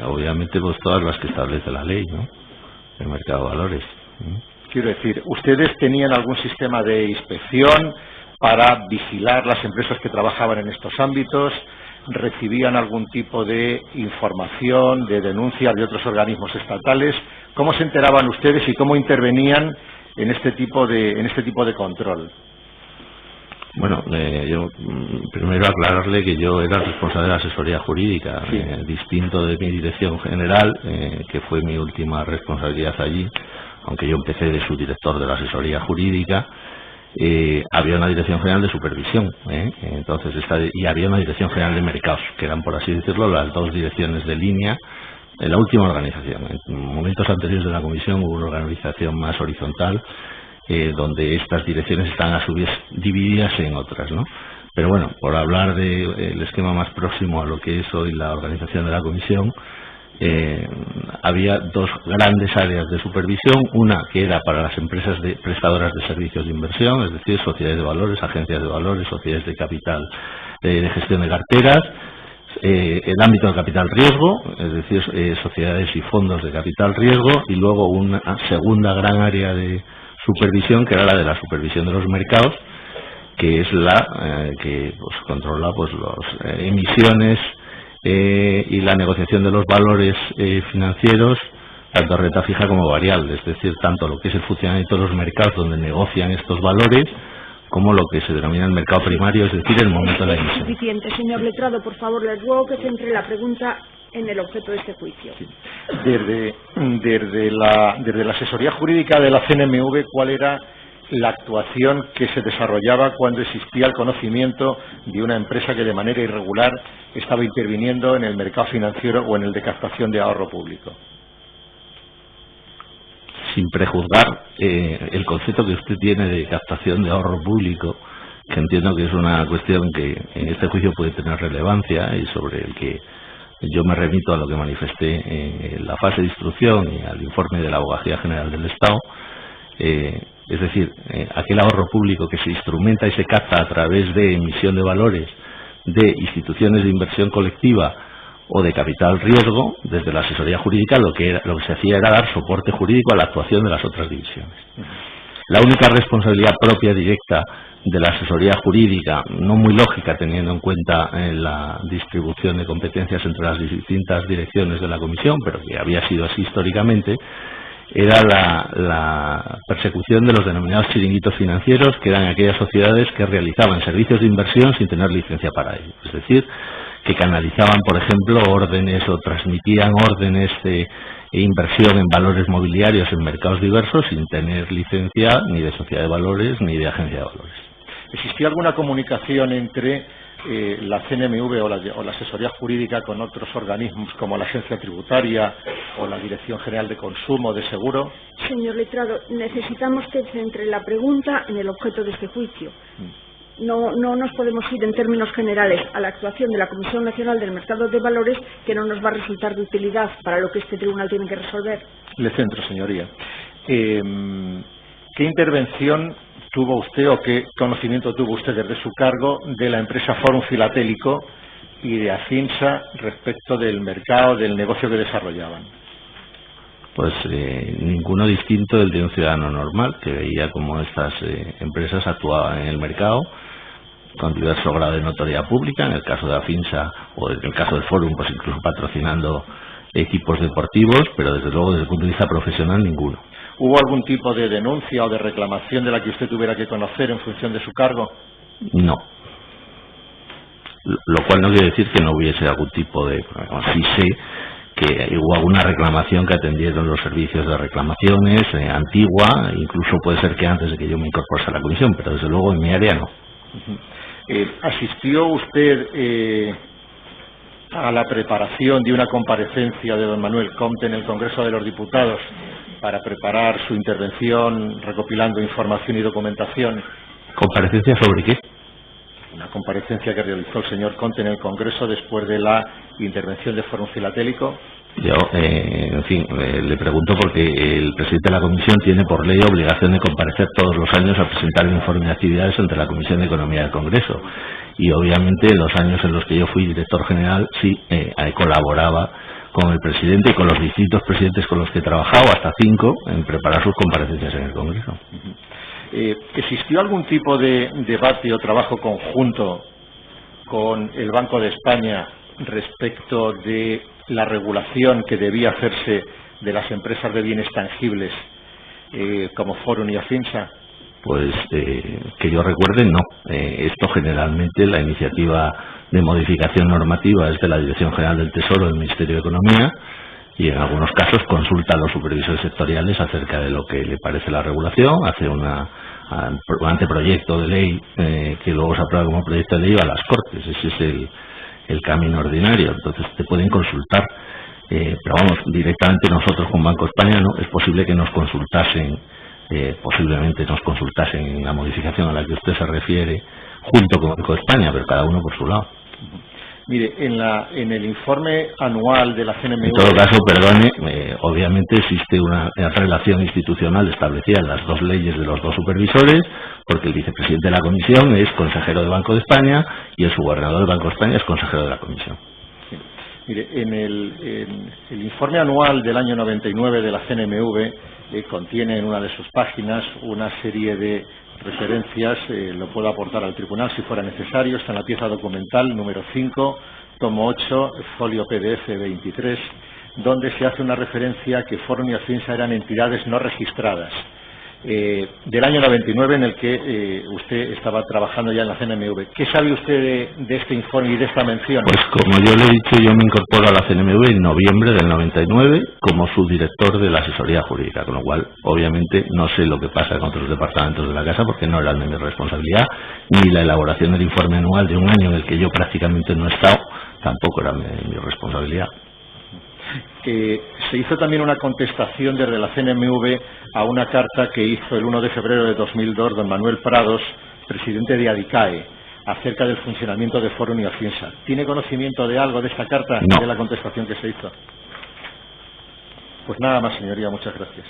obviamente pues todas las que establece la ley, ¿no? El mercado de valores. Quiero decir, ¿ustedes tenían algún sistema de inspección para vigilar las empresas que trabajaban en estos ámbitos? ¿Recibían algún tipo de información, de denuncia de otros organismos estatales? ¿Cómo se enteraban ustedes y cómo intervenían en este tipo de control? Bueno, yo primero aclararle que yo era responsable de la asesoría jurídica, sí. Distinto de mi dirección general, que fue mi última responsabilidad allí, aunque yo empecé de subdirector de la asesoría jurídica. Había una dirección general de supervisión, entonces y había una dirección general de mercados, que eran, por así decirlo, las dos direcciones de línea en la última organización. En momentos anteriores de la comisión hubo una organización más horizontal, donde estas direcciones están a su vez divididas en otras, ¿no? Pero bueno, por hablar del esquema más próximo a lo que es hoy la organización de la comisión, había dos grandes áreas de supervisión, una que era para las empresas prestadoras de servicios de inversión, es decir, sociedades de valores, agencias de valores, sociedades de capital, de gestión de carteras, el ámbito del capital riesgo, es decir, sociedades y fondos de capital riesgo, y luego una segunda gran área de supervisión, que era la de la supervisión de los mercados, que es la que pues, controla pues las emisiones y la negociación de los valores financieros, tanto renta fija como variable, es decir, tanto lo que es el funcionamiento de los mercados donde negocian estos valores, como lo que se denomina el mercado primario, es decir, el momento de la emisión. Suficiente, señor letrado, por favor, le ruego que centre la pregunta en el objeto de este juicio. Sí. Desde la asesoría jurídica de la CNMV, ¿cuál era la actuación que se desarrollaba cuando existía el conocimiento de una empresa que de manera irregular estaba interviniendo en el mercado financiero o en el de captación de ahorro público? Sin prejuzgar el concepto que usted tiene de captación de ahorro público, que entiendo que es una cuestión que en este juicio puede tener relevancia y sobre el que yo me remito a lo que manifesté en la fase de instrucción y al informe de la Abogacía General del Estado, es decir, aquel ahorro público que se instrumenta y se capta a través de emisión de valores de instituciones de inversión colectiva o de capital riesgo, desde la asesoría jurídica lo que se hacía era dar soporte jurídico a la actuación de las otras divisiones. La única responsabilidad propia directa de la asesoría jurídica, no muy lógica teniendo en cuenta la distribución de competencias entre las distintas direcciones de la Comisión, pero que había sido así históricamente, era la persecución de los denominados chiringuitos financieros, que eran aquellas sociedades que realizaban servicios de inversión sin tener licencia para ello. Es decir, que canalizaban, por ejemplo, órdenes o transmitían órdenes de inversión en valores mobiliarios en mercados diversos sin tener licencia ni de sociedad de valores ni de agencia de valores. ¿Existía alguna comunicación entre la CNMV o la asesoría jurídica con otros organismos como la Agencia Tributaria o la Dirección General de Consumo, de Seguro? Señor letrado, necesitamos que centre la pregunta en el objeto de este juicio. No nos podemos ir en términos generales a la actuación de la Comisión Nacional del Mercado de Valores, que no nos va a resultar de utilidad para lo que este tribunal tiene que resolver. Le centro, señoría. ¿Qué intervención tuvo usted o qué conocimiento tuvo usted desde su cargo de la empresa Fórum Filatélico y de Afinsa respecto del mercado, del negocio que desarrollaban? Pues ninguno distinto del de un ciudadano normal, que veía cómo estas empresas actuaban en el mercado con diverso grado de notoriedad pública, en el caso de Afinsa o en el caso del Fórum, pues incluso patrocinando equipos deportivos, pero desde luego desde el punto de vista profesional ninguno. ¿Hubo algún tipo de denuncia o de reclamación de la que usted tuviera que conocer en función de su cargo? No. Lo cual no quiere decir que no hubiese algún tipo de... Sí sé que hubo alguna reclamación que atendieron los servicios de reclamaciones, antigua, incluso puede ser que antes de que yo me incorporase a la comisión, pero desde luego en mi área no. ¿Asistió usted a la preparación de una comparecencia de don Manuel Comte en el Congreso de los Diputados para preparar su intervención recopilando información y documentación? ¿Comparecencia sobre qué? Una comparecencia que realizó el señor Comte en el Congreso después de la intervención de Fórum Filatélico. Yo, en fin, le pregunto porque el presidente de la Comisión tiene por ley obligación de comparecer todos los años a presentar el informe de actividades ante la Comisión de Economía del Congreso. Y obviamente en los años en los que yo fui director general sí colaboraba con el presidente y con los distintos presidentes con los que he trabajado, hasta 5, en preparar sus comparecencias en el Congreso. ¿Existió algún tipo de debate o trabajo conjunto con el Banco de España respecto de la regulación que debía hacerse de las empresas de bienes tangibles como Fórum y Afinsa? Pues que yo recuerde, no. Esto generalmente, la iniciativa de modificación normativa es de la Dirección General del Tesoro del Ministerio de Economía y en algunos casos consulta a los supervisores sectoriales acerca de lo que le parece la regulación, hace un anteproyecto de ley que luego se aprueba como proyecto de ley a las Cortes. Ese es el camino ordinario. Entonces te pueden consultar, pero vamos, directamente nosotros con Banco España no. Es posible que nos consultasen, posiblemente nos consultasen en la modificación a la que usted se refiere junto con Banco España, pero cada uno por su lado. Mire, en el informe anual de la CNMV... En todo caso, perdone, obviamente existe una relación institucional establecida en las dos leyes de los dos supervisores, porque el vicepresidente de la Comisión es consejero del Banco de España y el subgobernador del Banco de España es consejero de la Comisión. Sí. Mire, en el informe anual del año 99 de la CNMV contiene en una de sus páginas una serie de referencias, lo puedo aportar al tribunal si fuera necesario. Está en la pieza documental número 5, tomo 8, folio PDF 23, donde se hace una referencia que Fórum y Afinsa eran entidades no registradas. Del año 99, en el que usted estaba trabajando ya en la CNMV. ¿Qué sabe usted de este informe y de esta mención? Pues como yo le he dicho, yo me incorporo a la CNMV en noviembre del 99 como subdirector de la asesoría jurídica, con lo cual obviamente no sé lo que pasa con otros departamentos de la casa porque no era de mi responsabilidad, ni la elaboración del informe anual de un año en el que yo prácticamente no he estado, tampoco era mi responsabilidad. Se hizo también una contestación desde la CNMV a una carta que hizo el 1 de febrero de 2002 don Manuel Prados, presidente de ADICAE, acerca del funcionamiento de Fórum y Afinsa. ¿Tiene conocimiento de algo de esta carta, no, de la contestación que se hizo? Pues nada más, señoría, muchas gracias.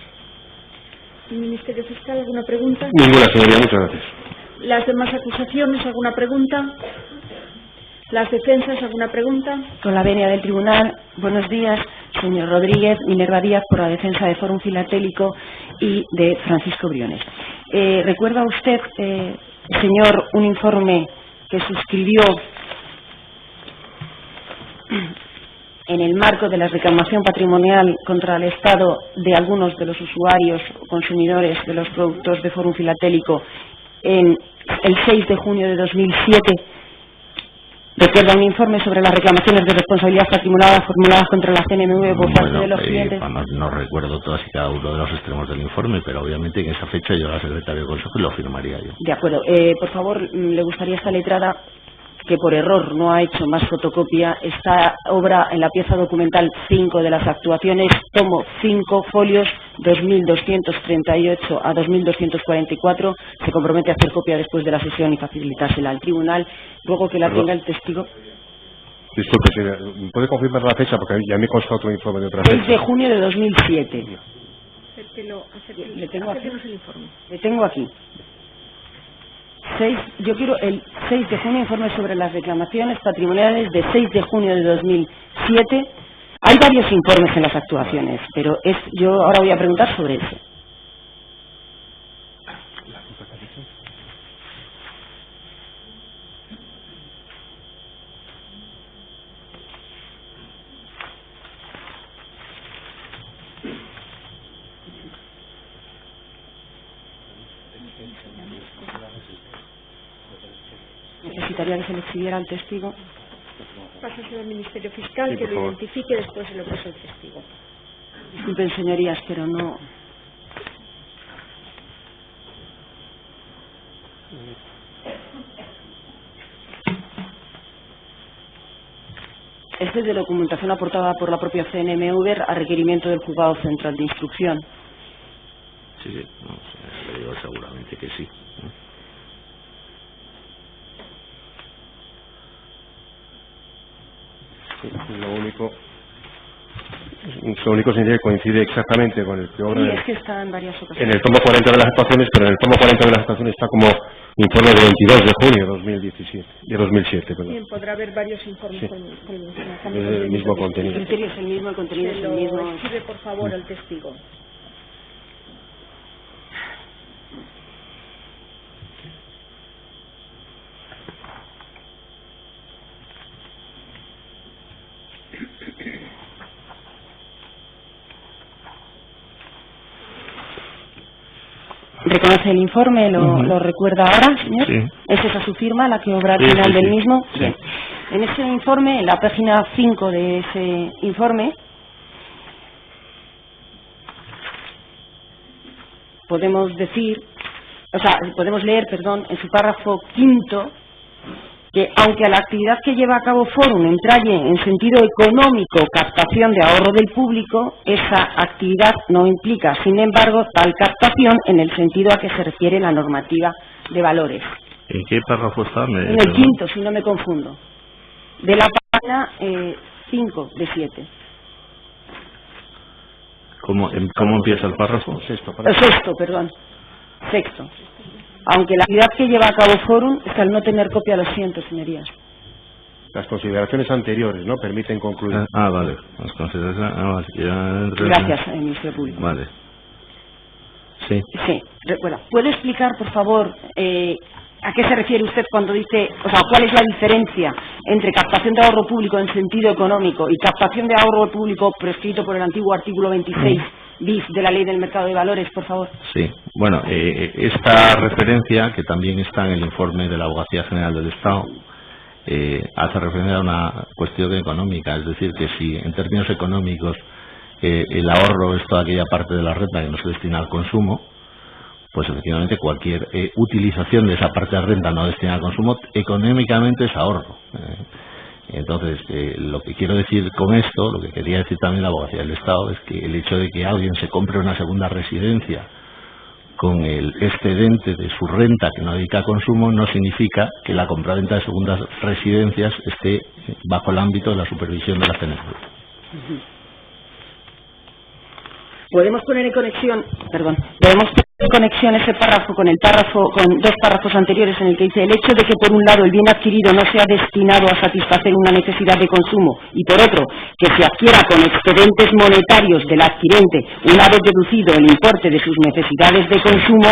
¿El Ministerio Fiscal alguna pregunta? Ninguna, señoría, muchas gracias. ¿Las demás acusaciones alguna pregunta? ¿Las defensas alguna pregunta? Con la venia del tribunal, buenos días, señor Rodríguez, Minerva Díaz, por la defensa de Fórum Filatélico y de Francisco Briones. ¿Recuerda usted, señor, un informe que suscribió en el marco de la reclamación patrimonial contra el Estado de algunos de los usuarios o consumidores de los productos de Fórum Filatélico en el 6 de junio de 2007? Recuerda un informe sobre las reclamaciones de responsabilidad patrimonial formuladas contra la CNMV por parte de los clientes. No recuerdo todas y cada uno de los extremos del informe, pero obviamente en esa fecha yo era secretario del Consejo y lo firmaría yo. De acuerdo. Por favor, le gustaría esta letrada, que por error no ha hecho más fotocopia. Esta obra en la pieza documental 5 de las actuaciones, tomo 5, folios 2238 a 2244. Se compromete a hacer copia después de la sesión y facilitársela al tribunal. Luego que la tenga el testigo. Disculpe, señora, ¿puede confirmar la fecha? Porque ya me consta otro informe de otra fecha. 6 de junio de 2007. Le tengo aquí. El informe. Le tengo aquí. Yo quiero el 6 de junio, informe sobre las reclamaciones patrimoniales de 6 de junio de 2007. Hay varios informes en las actuaciones, pero yo ahora voy a preguntar sobre ese. Necesitaría que se le exhibiera al testigo. Pásaselo al Ministerio Fiscal, sí, que lo identifique y después se lo pase al testigo. Disculpen, señorías, pero no. Este es de documentación aportada por la propia CNMV a requerimiento del Juzgado Central de Instrucción. Sí, no sé, le digo seguramente que sí. Sí, lo único sería que coincide exactamente con el que obra es que está en varias ocasiones. En el tomo 40 de las actuaciones, pero en el tomo 40 de las actuaciones está como informe de 22 de junio de 2007. Perdón. Bien, podrá haber varios informes sí. con el mismo contenido. El criterio es el mismo, el contenido es el mismo. Escribe, por favor, al testigo. ¿Reconoce el informe? ¿Lo recuerda ahora, señor? Sí. ¿Es esa su firma, la que obra al final del mismo? Sí. Bien. En ese informe, en la página 5 de ese informe, podemos leer, en su párrafo 5, que aunque a la actividad que lleva a cabo Fórum entrañe en sentido económico captación de ahorro del público, esa actividad no implica, sin embargo, tal captación en el sentido a que se refiere la normativa de valores. ¿En qué párrafo está? En el 5, si no me confundo, de la página 5 de 7. ¿Cómo empieza el párrafo? Sexto. Aunque la actividad que lleva a cabo Fórum es que al no tener copia, lo siento, señorías. Las consideraciones anteriores, ¿no?, permiten concluir. Vale. Las consideraciones... Gracias, Ministerio Público. Vale. Sí. Sí, recuerda. ¿Puede explicar, por favor, a qué se refiere usted cuando dice, o sea, cuál es la diferencia entre captación de ahorro público en sentido económico y captación de ahorro público prescrito por el antiguo artículo 26 bis de la Ley del Mercado de Valores, por favor? Sí, bueno, esta referencia, que también está en el informe de la Abogacía General del Estado, hace referencia a una cuestión económica, es decir, que si en términos económicos el ahorro es toda aquella parte de la renta que no se destina al consumo, pues efectivamente cualquier utilización de esa parte de la renta no destinada al consumo económicamente es ahorro. Entonces, lo que quiero decir con esto, lo que quería decir también la Abogacía del Estado, es que el hecho de que alguien se compre una segunda residencia con el excedente de su renta que no dedica a consumo no significa que la compraventa de segundas residencias esté bajo el ámbito de la supervisión de la CNMV. Podemos poner en conexión, ese párrafo con el párrafo, con dos párrafos anteriores en el que dice: el hecho de que por un lado el bien adquirido no sea destinado a satisfacer una necesidad de consumo y por otro que se adquiera con excedentes monetarios del adquirente una vez deducido el importe de sus necesidades de consumo,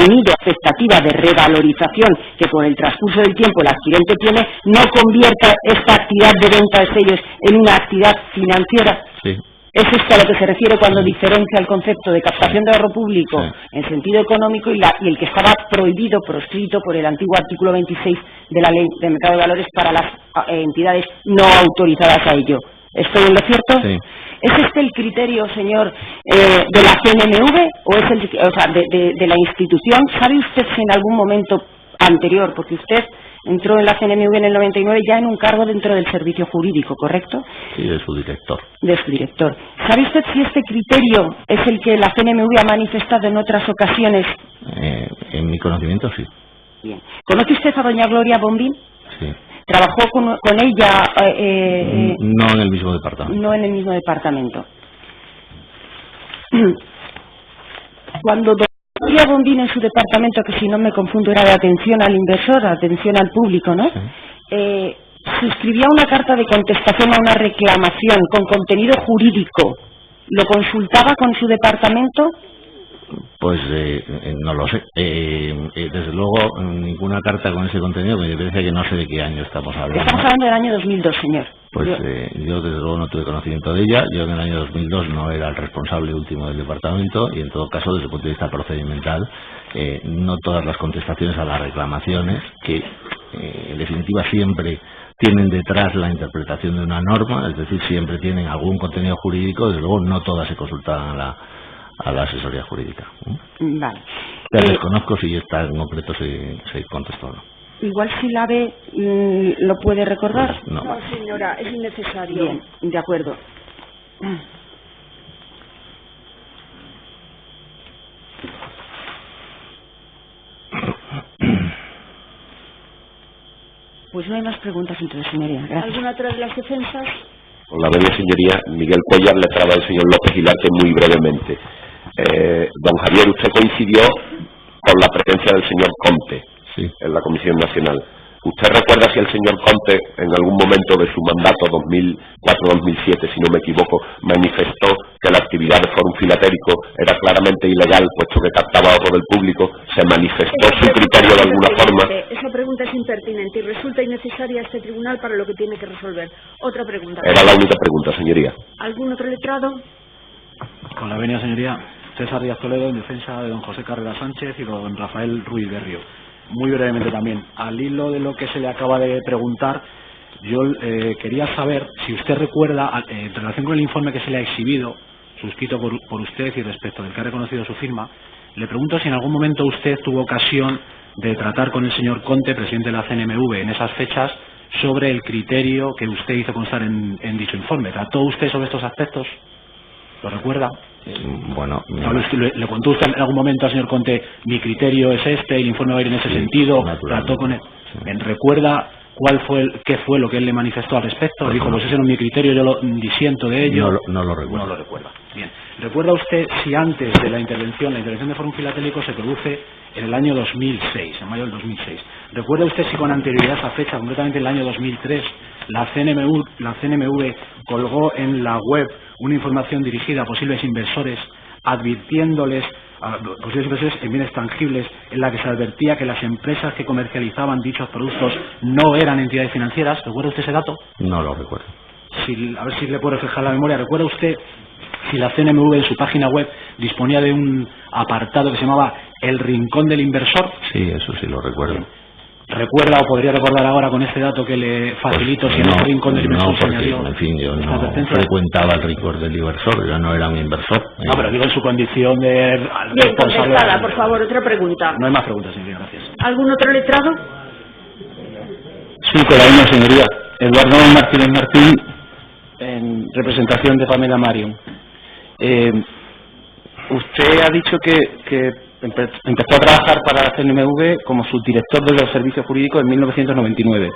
unido a expectativa de revalorización que con el transcurso del tiempo el adquirente tiene, no convierta esta actividad de venta de sellos en una actividad financiera. Sí. ¿Es esto a lo que se refiere cuando diferencia el concepto de captación de ahorro público en sentido económico y el que estaba prohibido, proscrito por el antiguo artículo 26 de la Ley de Mercado de Valores para las entidades no autorizadas a ello? ¿Estoy en lo cierto? Sí. ¿Es este el criterio, señor, de la CNMV o es de la institución? ¿Sabe usted si en algún momento anterior, porque usted entró en la CNMV en el 99 ya en un cargo dentro del servicio jurídico, ¿correcto? Sí, de su director. De su director. ¿Sabe usted si este criterio es el que la CNMV ha manifestado en otras ocasiones? En mi conocimiento, sí. Bien. ¿Conoce usted a doña Gloria Bombín? Sí. ¿Trabajó con ella? No en el mismo departamento. No en el mismo departamento. Cuando Gloria Bombín en su departamento, que si no me confundo era de atención al inversor, atención al público, ¿no? Sí. Suscribía una carta de contestación a una reclamación con contenido jurídico. ¿Lo consultaba con su departamento? Pues no lo sé. Desde luego, ninguna carta con ese contenido, me parece que no sé de qué año estamos hablando. Estamos hablando del año 2002, señor. Pues yo desde luego no tuve conocimiento de ella. Yo en el año 2002 no era el responsable último del departamento y en todo caso, desde el punto de vista procedimental, no todas las contestaciones a las reclamaciones, que en definitiva siempre tienen detrás la interpretación de una norma, es decir, siempre tienen algún contenido jurídico, desde luego no todas se consultan a la asesoría jurídica. Vale. Desconozco si esta en concreto se contestó o no. Igual si la ve, ¿lo puede recordar? Pues no. No, señora, es innecesario. Bien, de acuerdo. Pues no hay más preguntas entonces, señoría. Gracias. ¿Alguna otra de las defensas? Con la venia, señoría, Miguel Cuellar, letrado del señor López Gilarte, muy brevemente. Don Javier, usted coincidió con la presencia del señor Conte en la Comisión Nacional. ¿Usted recuerda si el señor Conte, en algún momento de su mandato 2004-2007, si no me equivoco, manifestó que la actividad de Fórum Filatélico era claramente ilegal, puesto que captaba ahorro del público? ¿Se manifestó su criterio de alguna forma? Esa pregunta es impertinente y resulta innecesaria a este tribunal para lo que tiene que resolver. Otra pregunta. Era la única pregunta, señoría. ¿Algún otro letrado? Con la venia, señoría, César Díaz Toledo, en defensa de don José Carrera Sánchez y don Rafael Ruiz Berrio. Muy brevemente también, al hilo de lo que se le acaba de preguntar, yo quería saber si usted recuerda, en relación con el informe que se le ha exhibido, suscrito por usted y respecto del que ha reconocido su firma, le pregunto si en algún momento usted tuvo ocasión de tratar con el señor Conte, presidente de la CNMV, en esas fechas, sobre el criterio que usted hizo constar en dicho informe. ¿Trató usted sobre estos aspectos? ¿Lo recuerda? Bueno, ¿Le contó usted en algún momento al señor Conte, mi criterio es este, el informe va a ir en ese sentido? ¿Trató con él? ¿Recuerda qué fue lo que él le manifestó al respecto? Le dijo, pues ese no es mi criterio, yo lo disiento de ello. No lo recuerdo. No lo recuerda. Bien. ¿Recuerda usted si antes de la intervención de Fórum Filatélico se produce en el año 2006, en mayo del 2006? ¿Recuerda usted si con anterioridad a esa fecha, concretamente en el año 2003, la CNMV colgó en la web una información dirigida a posibles inversores advirtiéndoles posibles inversores en bienes tangibles, en la que se advertía que las empresas que comercializaban dichos productos no eran entidades financieras. ¿Recuerda usted ese dato? No lo recuerdo. A ver si le puedo reflejar la memoria. ¿Recuerda usted si la CNMV en su página web disponía de un apartado que se llamaba El Rincón del Inversor? Sí, eso sí lo recuerdo. ¿Recuerda o podría recordar ahora con este dato que le facilito si en el Rincón del Inversor se añadió? En fin, yo no frecuentaba el Rincón del Inversor, yo no era un inversor. No, pero digo en su condición de Bien, contestada, por favor, otra pregunta. No hay más preguntas, señoría, gracias. ¿Algún otro letrado? Sí, con la misma señoría. Eduardo Martínez Martín, en representación de Pamela Marion. Usted ha dicho que empezó a trabajar para la CNMV como subdirector de los servicios jurídicos en 1999.